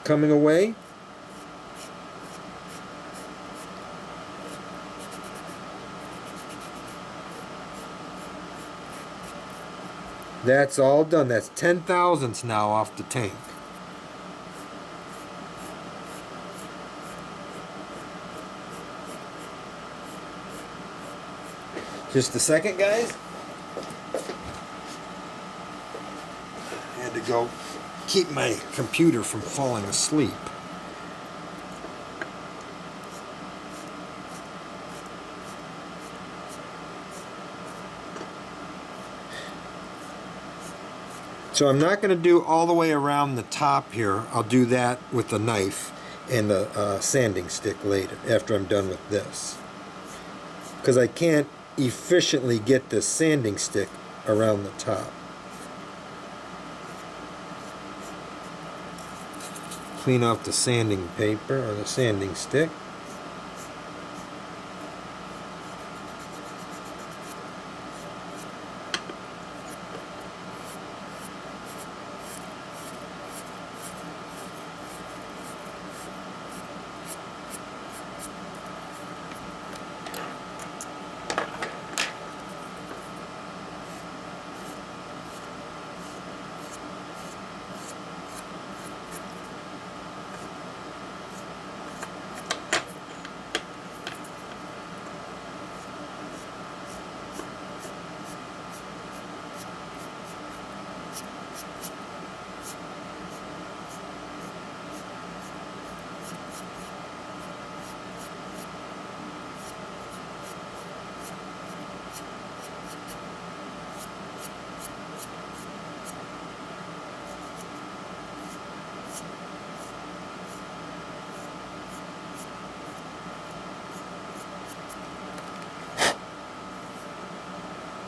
coming away? That's all done. That's 10 thousandths now off the tank. Just a second, guys. I had to go keep my computer from falling asleep. So I'm not going to do all the way around the top here. I'll do that with the knife and the sanding stick later, after I'm done with this. Because I can't efficiently get this sanding stick around the top. Clean off the sanding paper or the sanding stick.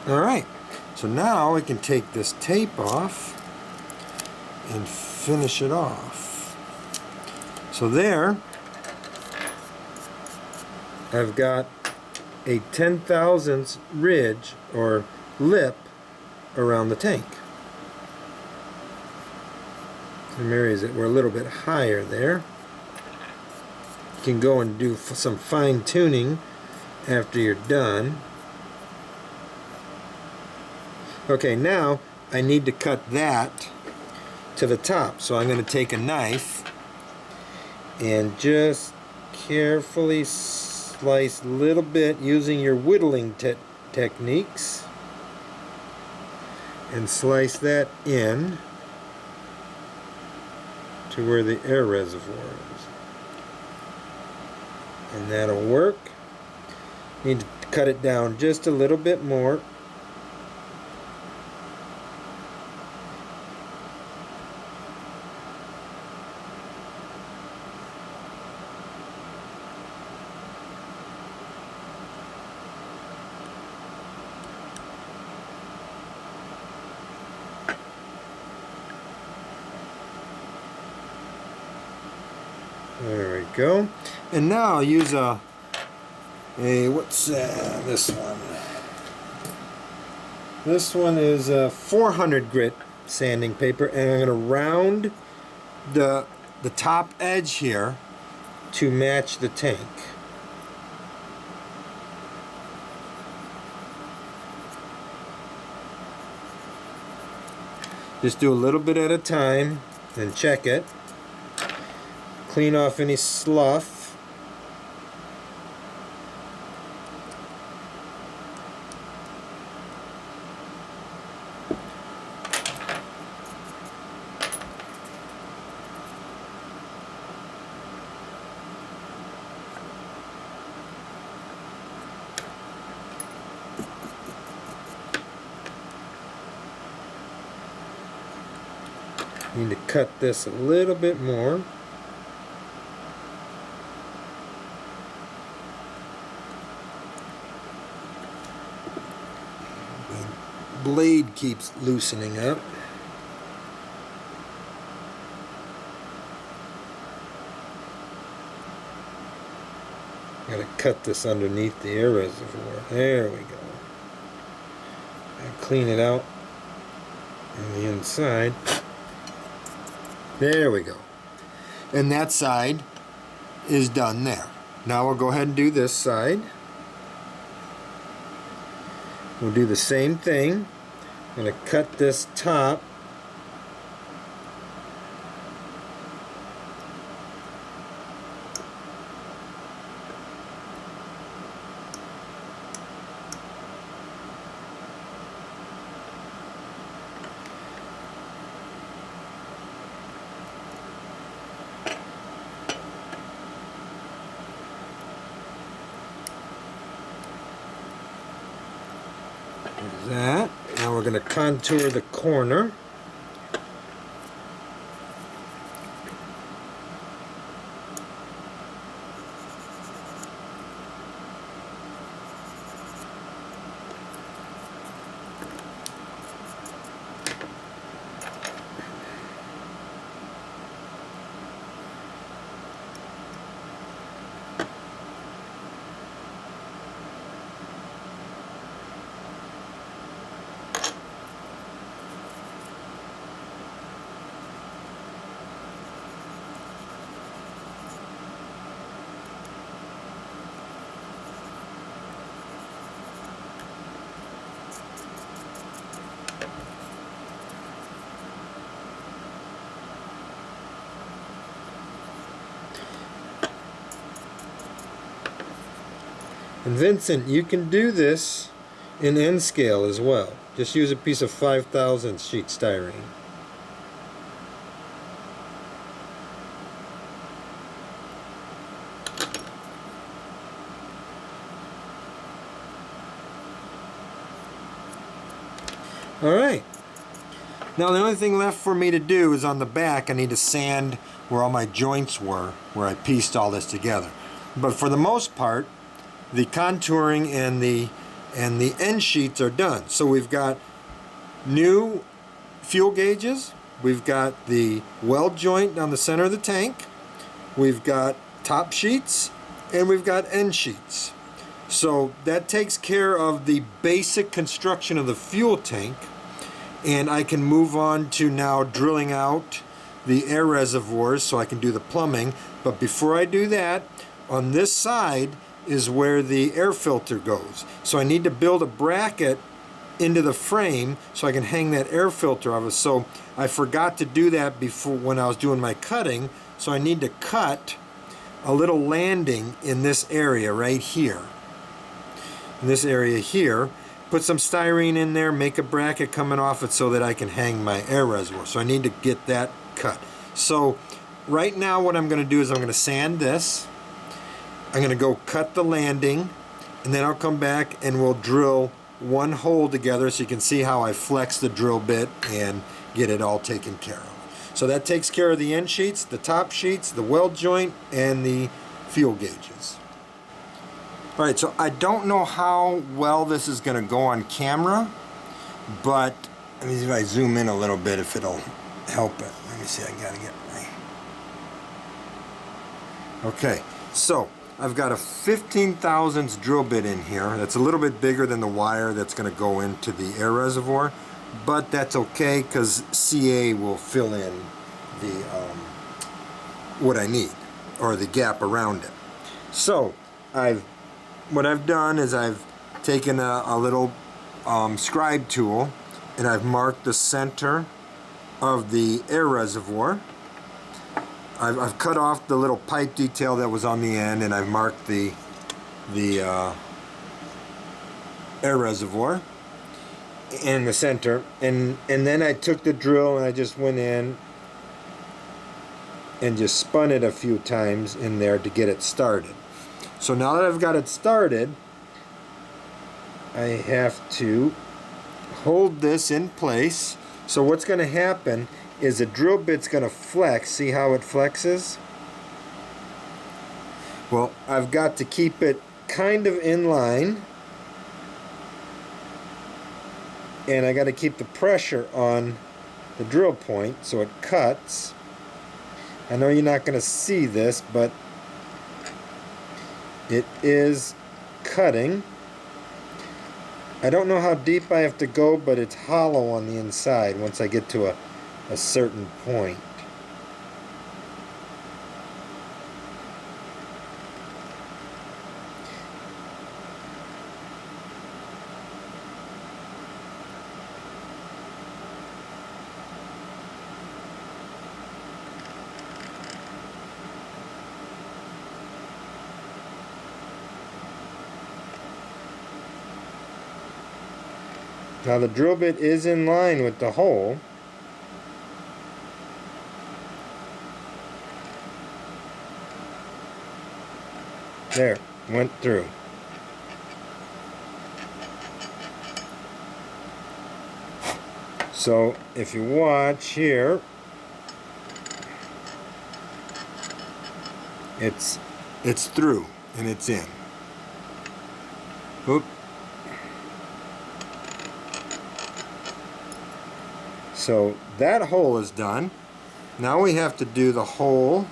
Alright, so now we can take this tape off and finish it off. So there, I've got a 10,000th ridge or lip around the tank. And Mary's it, we're a little bit higher there. You can go and do some fine tuning after you're done. Okay, now I need to cut that to the top. So I'm going to take a knife and just carefully slice a little bit using your whittling techniques and slice that in to where the air reservoir is. And that'll work. Need to cut it down just a little bit more. There we go. And now I'll use a what's this one? This one is a 400 grit sanding paper, and I'm going to round the top edge here to match the tank. Just do a little bit at a time and check it. Clean off any slough. Need to cut this a little bit more. The blade keeps loosening up. Gotta cut this underneath the air reservoir. There we go. And clean it out on the inside. There we go. And that side is done there. Now we'll go ahead and do this side. We'll do the same thing. I'm going to cut this top. That. Now we're going to contour the corner. And Vincent, you can do this in N scale as well. Just use a piece of 5,000 sheet styrene. Alright. Now the only thing left for me to do is on the back I need to sand where all my joints were, where I pieced all this together. But for the most part, the contouring and the and the end sheets are done. So we've got new fuel gauges, we've got the weld joint down the center of the tank, we've got top sheets, and we've got end sheets. So that takes care of the basic construction of the fuel tank, and I can move on to now drilling out the air reservoirs so I can do the plumbing. But before I do that, on this side is where the air filter goes. So I need to build a bracket into the frame so I can hang that air filter off it. So I forgot to do that before when I was doing my cutting, so I need to cut a little landing in this area right here. In this area here, put some styrene in there, make a bracket coming off it so that I can hang my air reservoir. So I need to get that cut. So right now what I'm going to do is I'm going to sand this. I'm going to go cut the landing, and then I'll come back and we'll drill one hole together so you can see how I flex the drill bit and get it all taken care of. So that takes care of the end sheets, the top sheets, the weld joint, and the fuel gauges. Alright, so I don't know how well this is going to go on camera, but let me see if I zoom in a little bit, if it'll help it. Let me see, I gotta get my... Okay, so I've got a 15 thousandths drill bit in here. That's a little bit bigger than the wire that's going to go into the air reservoir, but that's okay because CA will fill in the what I need, or the gap around it. So what I've done is I've taken a little scribe tool, and I've marked the center of the air reservoir. I've cut off the little pipe detail that was on the end, and I've marked the air reservoir in the center, and then I took the drill and I just went in and just spun it a few times in there to get it started. So now that I've got it started, I have to hold this in place. So what's going to happen is the drill bit's going to flex. See how it flexes? Well, I've got to keep it kind of in line, and I got to keep the pressure on the drill point so it cuts. I know you're not going to see this, but it is cutting. I don't know how deep I have to go, but it's hollow on the inside once I get to a certain point. Now the drill bit is in line with the hole. There, went through. So if you watch here, it's through and it's in. Oop. So that hole is done. Now we have to do the hole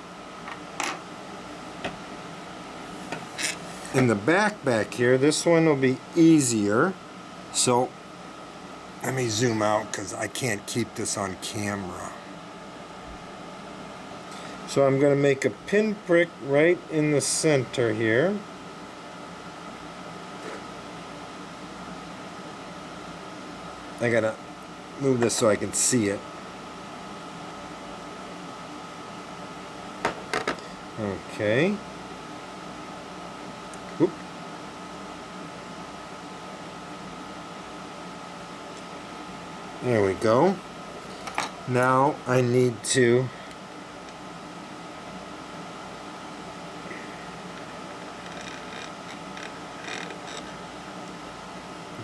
in the back here. This one will be easier. So let me zoom out because I can't keep this on camera. So I'm going to make a pinprick right in the center here. I gotta move this so I can see it. Okay. Oop. There we go. Now I need to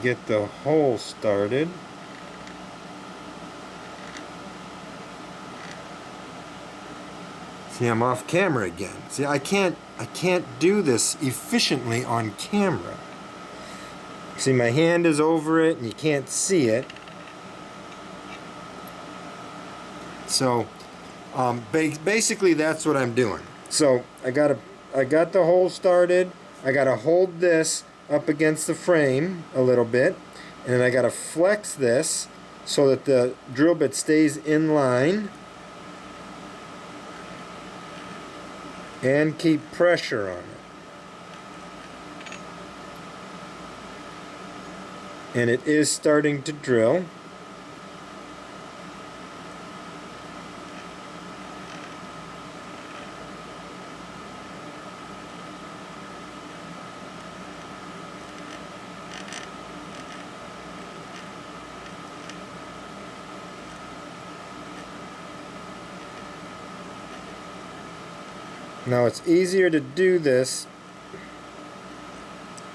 get the hole started. See, I'm off camera again. See, I can't do this efficiently on camera. See, my hand is over it and you can't see it. So basically that's what I'm doing. So I got the hole started. I got to hold this up against the frame a little bit, and then I got to flex this so that the drill bit stays in line and keep pressure on it. And it is starting to drill. Now it's easier to do this,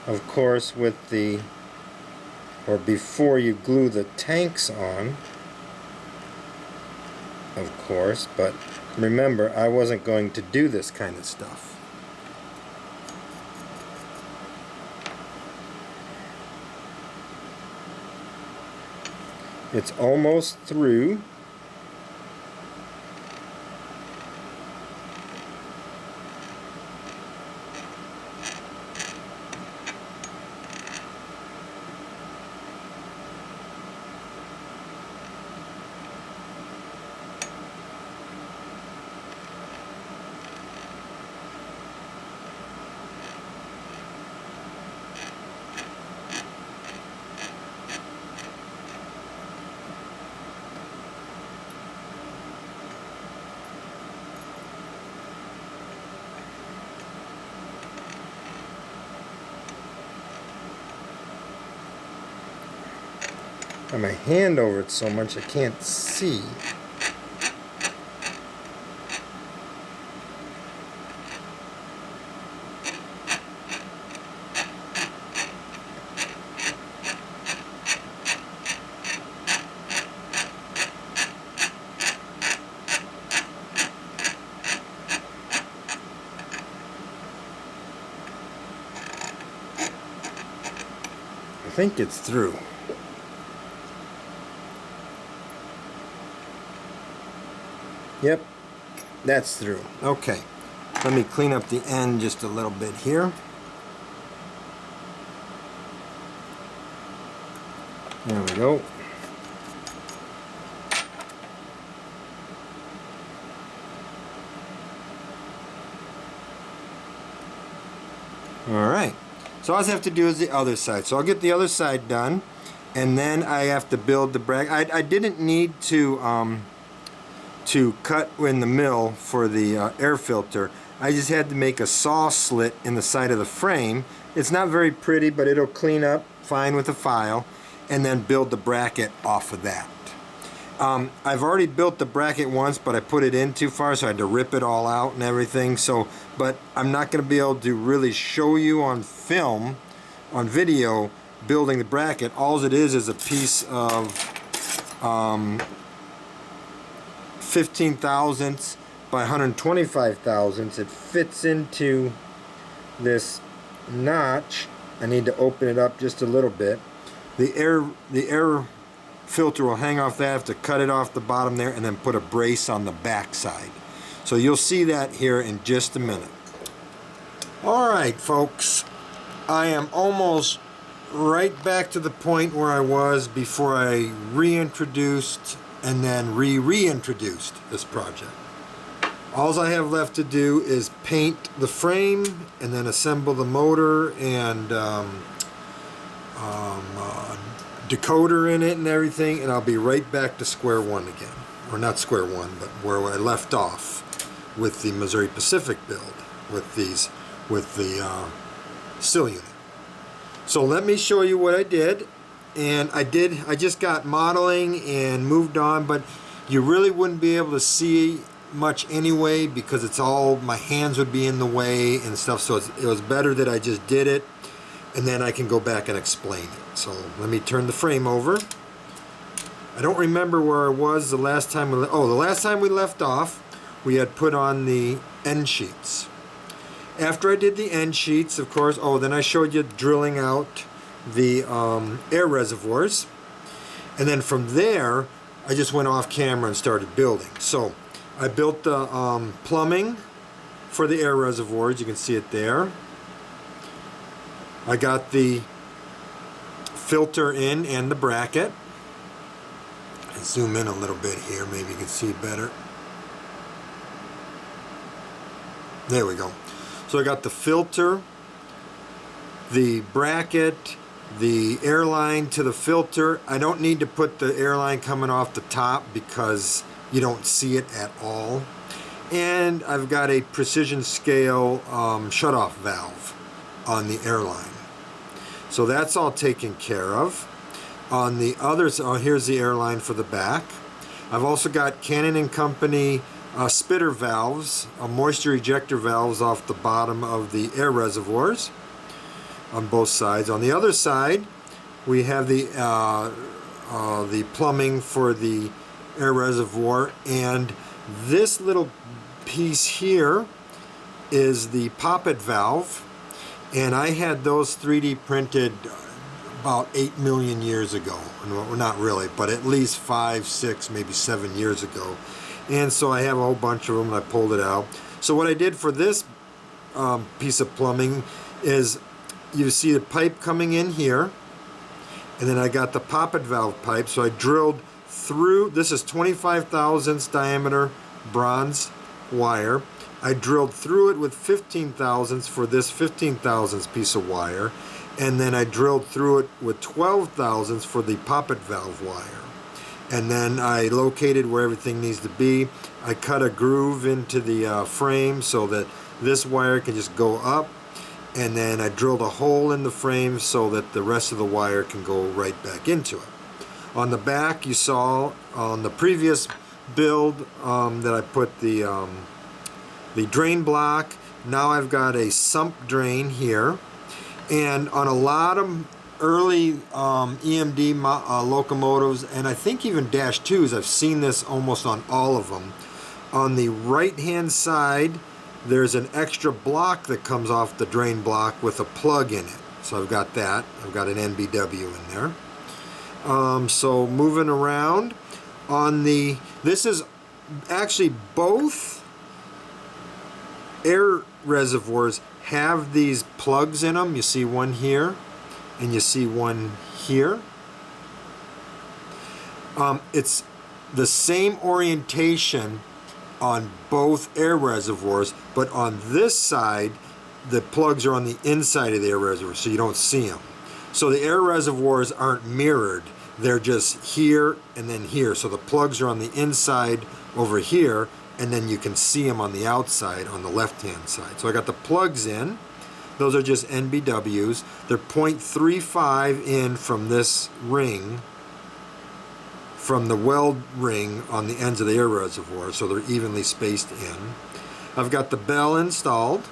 of course, with the, or before you glue the tanks on, of course, but remember, I wasn't going to do this kind of stuff. It's almost through. Got my hand over it so much I can't see. I think it's through. Yep, that's through. Okay, let me clean up the end just a little bit here. There we go. All right, so all I have to do is the other side. So I'll get the other side done, and then I have to build the bracket. I didn't need to cut in the mill for the air filter. I just had to make a saw slit in the side of the frame. It's not very pretty, but it'll clean up fine with a file, and then build the bracket off of that. I've already built the bracket once, but I put it in too far, so I had to rip it all out and everything. So, but I'm not going to be able to really show you on film, on video, building the bracket. All it is a piece of 15 thousandths by 125 thousandths. It fits into this notch. I need to open it up just a little bit. The air filter will hang off that. I have to cut it off the bottom there and then put a brace on the back side. So you'll see that here in just a minute. Alright folks, I am almost right back to the point where I was before I reintroduced and then reintroduced this project. All I have left to do is paint the frame and then assemble the motor and decoder in it and everything, and I'll be right back to square one again. Or not square one, but where I left off with the Missouri Pacific build with the sill unit. So let me show you what I did. And I just got modeling and moved on, but you really wouldn't be able to see much anyway because it's all, my hands would be in the way and stuff, so it was better that I just did it, and then I can go back and explain it. So let me turn the frame over. I don't remember where I was the last time the last time we left off, we had put on the end sheets. After I did the end sheets, of course, then I showed you drilling out the air reservoirs. And then from there, I just went off camera and started building. So I built the plumbing for the air reservoirs. You can see it there. I got the filter in and the bracket. I'll zoom in a little bit here, maybe you can see better. There we go. So I got the filter, the bracket, the airline to the filter. I don't need to put the airline coming off the top because you don't see it at all. And I've got a precision scale shutoff valve on the airline. So that's all taken care of. On the others, here's the airline for the back. I've also got Cannon & Company spitter valves, moisture ejector valves off the bottom of the air reservoirs on both sides. On the other side, we have the plumbing for the air reservoir, and this little piece here is the poppet valve, and I had those 3D printed about 8 million years ago. Well, not really, but at least 5, 6, maybe 7 years ago. And so I have a whole bunch of them, and I pulled it out. So what I did for this piece of plumbing is, you see the pipe coming in here, and then I got the poppet valve pipe. So I drilled through, this is 25 thousandths diameter bronze wire. I drilled through it with 15 thousandths for this 15 thousandths piece of wire, and then I drilled through it with 12 thousandths for the poppet valve wire. And then I located where everything needs to be. I cut a groove into the frame so that this wire can just go up, and then I drilled a hole in the frame so that the rest of the wire can go right back into it. On the back, you saw on the previous build that I put the drain block. Now I've got a sump drain here, and on a lot of early EMD locomotives, and I think even Dash 2s, I've seen this almost on all of them. On the right hand side, there's an extra block that comes off the drain block with a plug in it. So I've got that. I've got an NBW in there. So moving around on the, this is actually both air reservoirs have these plugs in them. You see one here and you see one here. It's the same orientation on both air reservoirs, but on this side the plugs are on the inside of the air reservoir, so you don't see them. So the air reservoirs aren't mirrored, they're just here and then here. So the plugs are on the inside over here, and then you can see them on the outside on the left hand side. So I got the plugs in. Those are just NBWs. They're 0.35 in from this ring, from the weld ring on the ends of the air reservoir, so they're evenly spaced in. I've got the bell installed,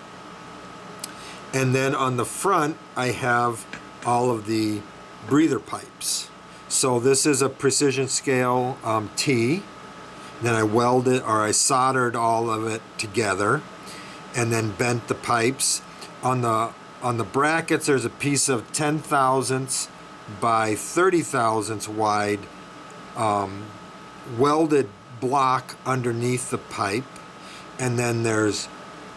and then on the front I have all of the breather pipes. So this is a precision scale T. Then I welded, or I soldered all of it together, and then bent the pipes. On the brackets, there's a piece of 10 thousandths by 30 thousandths wide welded block underneath the pipe, and then there's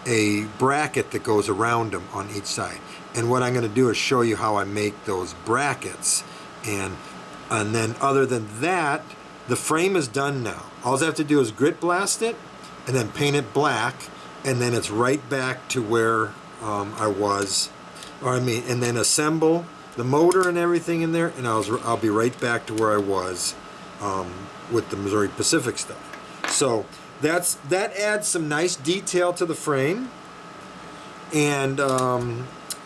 a bracket that goes around them on each side. And what I'm going to do is show you how I make those brackets, and then other than that, the frame is done now. All I have to do is grit blast it and then paint it black, and then it's right back to where I was, and then assemble the motor and everything in there, and I'll be right back to where I was with the Missouri Pacific stuff. So that adds some nice detail to the frame, and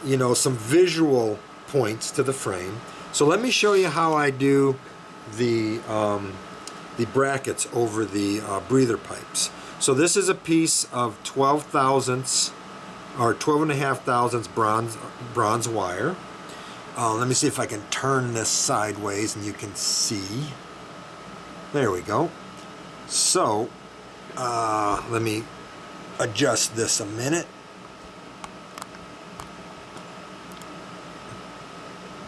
you know, some visual points to the frame. So let me show you how I do the brackets over the breather pipes. So this is a piece of 12 thousandths or 12.5 thousandths bronze wire. Let me see if I can turn this sideways and you can see. There we go. So let me adjust this a minute.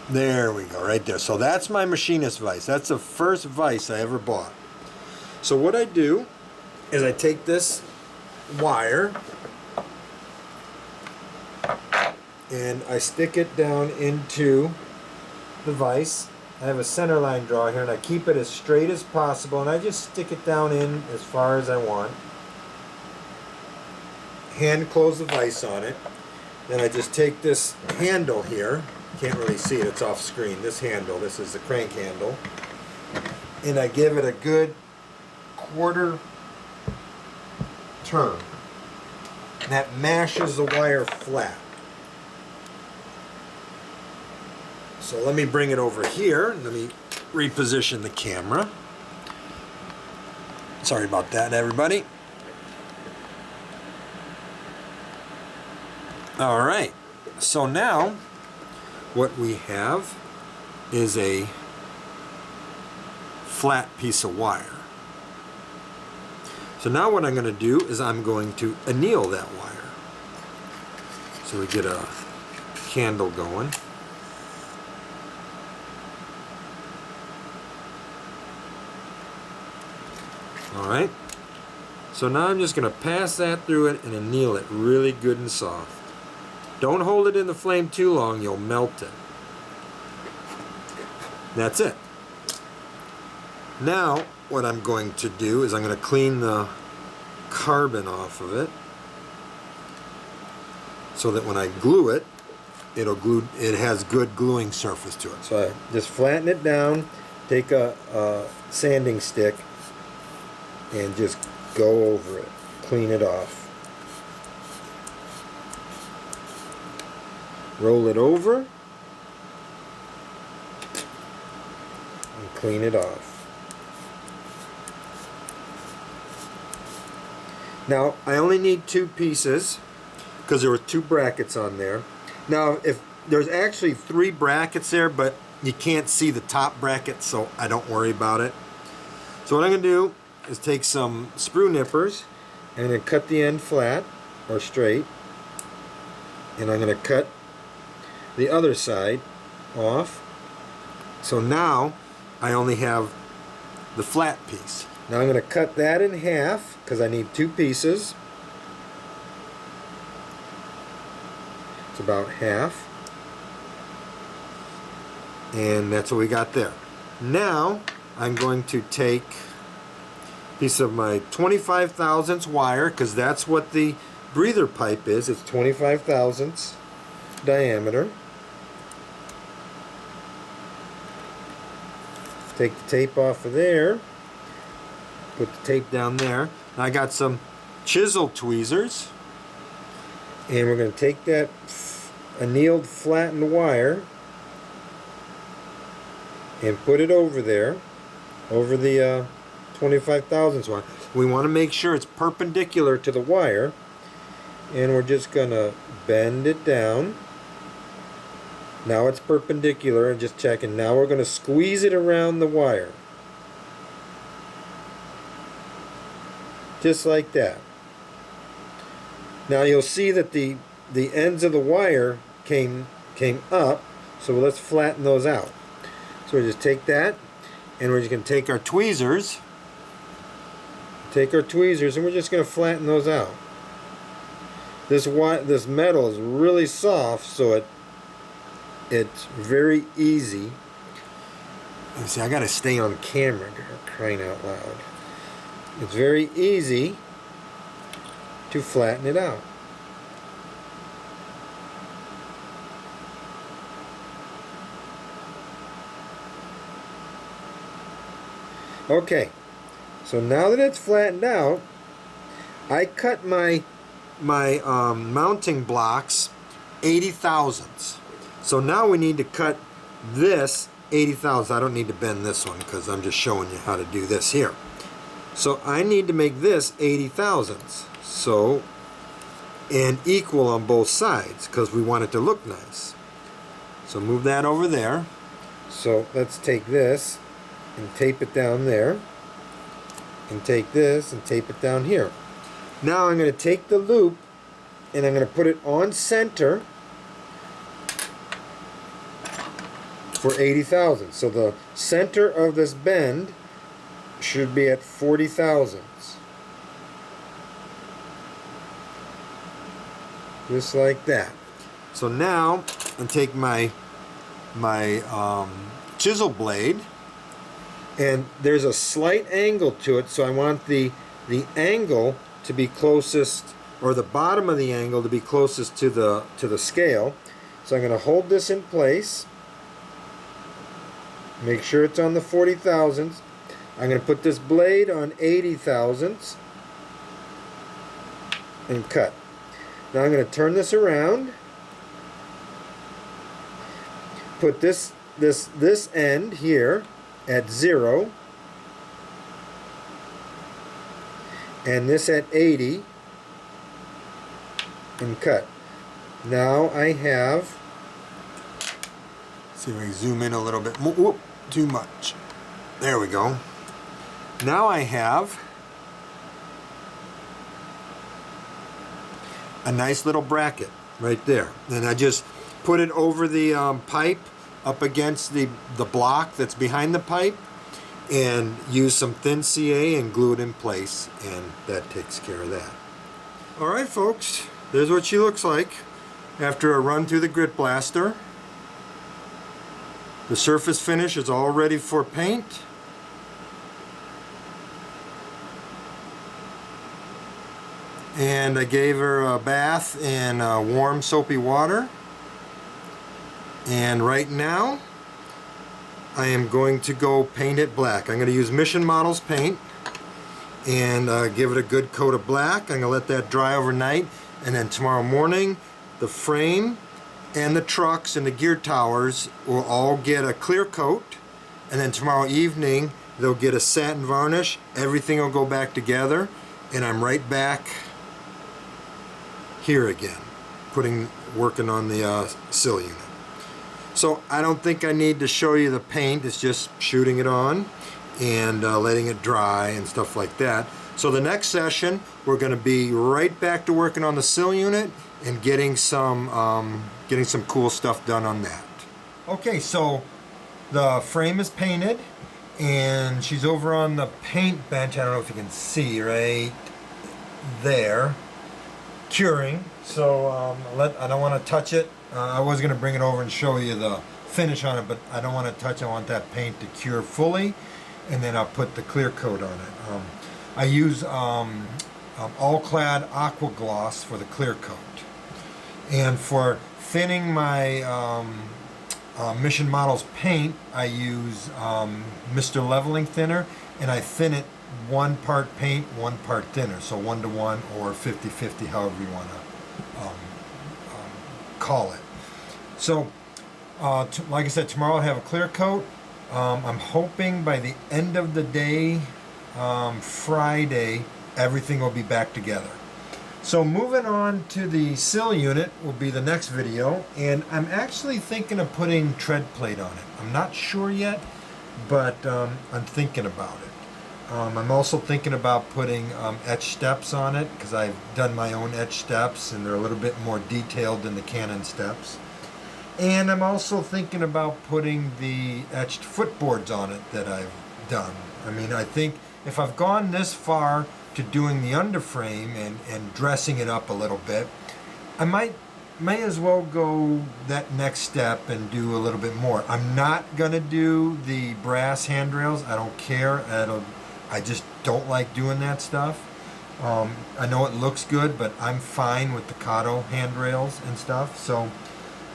There we go, right there. So that's my Machinist Vice. That's the first vise I ever bought. So what I do is I take this wire and I stick it down into the vise. I have a center line draw here and I keep it as straight as possible and I just stick it down in as far as I want. Hand close the vise on it. Then I just take this handle here. Can't really see it, it's off screen. This handle, this is the crank handle. And I give it a good quarter turn. And that mashes the wire flat. So let me bring it over here. Let me reposition the camera. Sorry about that, everybody. All right, so now what we have is a flat piece of wire. So now what I'm going to do is I'm going to anneal that wire. So we get a candle going. Alright, so now I'm just going to pass that through it and anneal it really good and soft. Don't hold it in the flame too long, you'll melt it. That's it. Now what I'm going to do is I'm going to clean the carbon off of it so that when I glue it, it'll glue. It has good gluing surface to it. So I just flatten it down, take a sanding stick and just go over it, clean it off. Roll it over and clean it off. Now I only need 2 pieces because there were 2 brackets on there. Now if there's actually 3 brackets there, but you can't see the top bracket, so I don't worry about it. So what I'm going to do is take some sprue nippers and I'm going to cut the end flat or straight, and I'm going to cut the other side off. So now I only have the flat piece. Now I'm going to cut that in half because I need 2 pieces. It's about half. And that's what we got there. Now I'm going to take a piece of my 25 thousandths wire, because that's what the breather pipe is. It's 25 thousandths diameter. Take the tape off of there, put the tape down there. Now I got some chisel tweezers, and we're going to take that annealed flattened wire and put it over there, over the 25 thousandths wire. We want to make sure it's perpendicular to the wire, and we're just going to bend it down. Now it's perpendicular, and just checking. Now we're going to squeeze it around the wire. Just like that. Now you'll see that the ends of the wire came up, so let's flatten those out. So we just take that, and we're just going to take our tweezers, and we're just going to flatten those out. This metal is really soft, so it's very easy. Let me see, I gotta stay on camera, crying out loud. It's very easy to flatten it out. Okay, so now that it's flattened out, I cut my mounting blocks 80 thousandths. So now we need to cut this 80 thousandths. I don't need to bend this one because I'm just showing you how to do this here. So I need to make this 80 thousandths. So, and equal on both sides because we want it to look nice. So move that over there. So let's take this and tape it down there. And take this and tape it down here. Now I'm going to take the loop and I'm going to put it on center. for 80 thousandths. So the center of this bend should be at 40 thousandths. Just like that. So now I take my chisel blade, and there's a slight angle to it, so I want the angle to be closest, or the bottom of the angle to be closest to the scale. So I'm going to hold this in place, make sure it's on the 40 thousandths. I'm going to put this blade on 80 thousandths and cut. Now I'm going to turn this around, put this end here at 0 and this at 80 and cut. Now I have, see if I can zoom in a little bit. Whoop, too much. There we go. Now I have a nice little bracket right there, and I just put it over the pipe up against the block that's behind the pipe, and use some thin CA and glue it in place, and that takes care of that. Alright folks, there's what she looks like after a run through the grit blaster. The surface finish is all ready for paint. And I gave her a bath in warm soapy water. And right now I am going to go paint it black. I'm going to use Mission Models paint and give it a good coat of black. I'm going to let that dry overnight, and then tomorrow morning the frame and the trucks and the gear towers will all get a clear coat, and then tomorrow evening they'll get a satin varnish. Everything will go back together, and I'm right back here again working on the sill unit. So I don't think I need to show you the paint. It's just shooting it on and letting it dry and stuff like that. So the next session we're going to be right back to working on the sill unit and getting some cool stuff done on that. Okay, so the frame is painted and she's over on the paint bench. I don't know if you can see right there, curing. So I don't want to touch it. I was going to bring it over and show you the finish on it, but I don't want to touch it. I want that paint to cure fully, and then I'll put the clear coat on it. I use All-Clad Aqua Gloss for the clear coat. And for thinning my Mission Models paint, I use Mr. Leveling Thinner, and I thin it 1 part paint, 1 part thinner, so 1 to 1 or 50-50, however you want to call it. So like I said, tomorrow I'll have a clear coat. I'm hoping by the end of the day, Friday, everything will be back together. So moving on to the sill unit will be the next video, and I'm actually thinking of putting tread plate on it. I'm not sure yet, but I'm thinking about it. I'm also thinking about putting etch steps on it, because I've done my own etch steps and they're a little bit more detailed than the Canon steps. And I'm also thinking about putting the etched footboards on it that I've done. I mean, I think if I've gone this far to doing the underframe and dressing it up a little bit, I may as well go that next step and do a little bit more. I'm not going to do the brass handrails. I don't care. I just don't like doing that stuff. I know it looks good, but I'm fine with the Kato handrails and stuff. So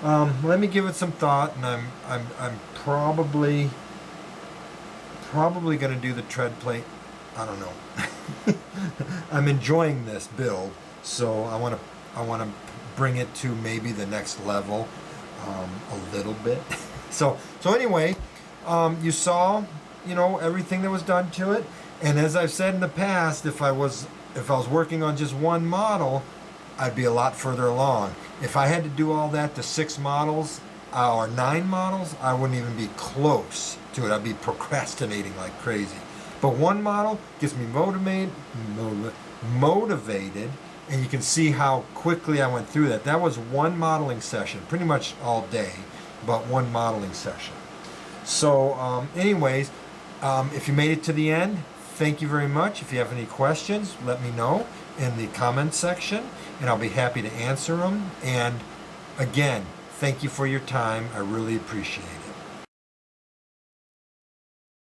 let me give it some thought, and I'm probably going to do the tread plate. I don't know. I'm enjoying this build, so I want to bring it to maybe the next level a little bit. So anyway, you saw, everything that was done to it. And as I've said in the past, if I was working on just one model, I'd be a lot further along. If I had to do all that to 6 models or 9 models, I wouldn't even be close to it. I'd be procrastinating like crazy. But one model gets me motivated, and you can see how quickly I went through that. That was one modeling session, pretty much all day, but one modeling session. So anyways, if you made it to the end, thank you very much. If you have any questions, let me know in the comments section, and I'll be happy to answer them. And again, thank you for your time. I really appreciate it.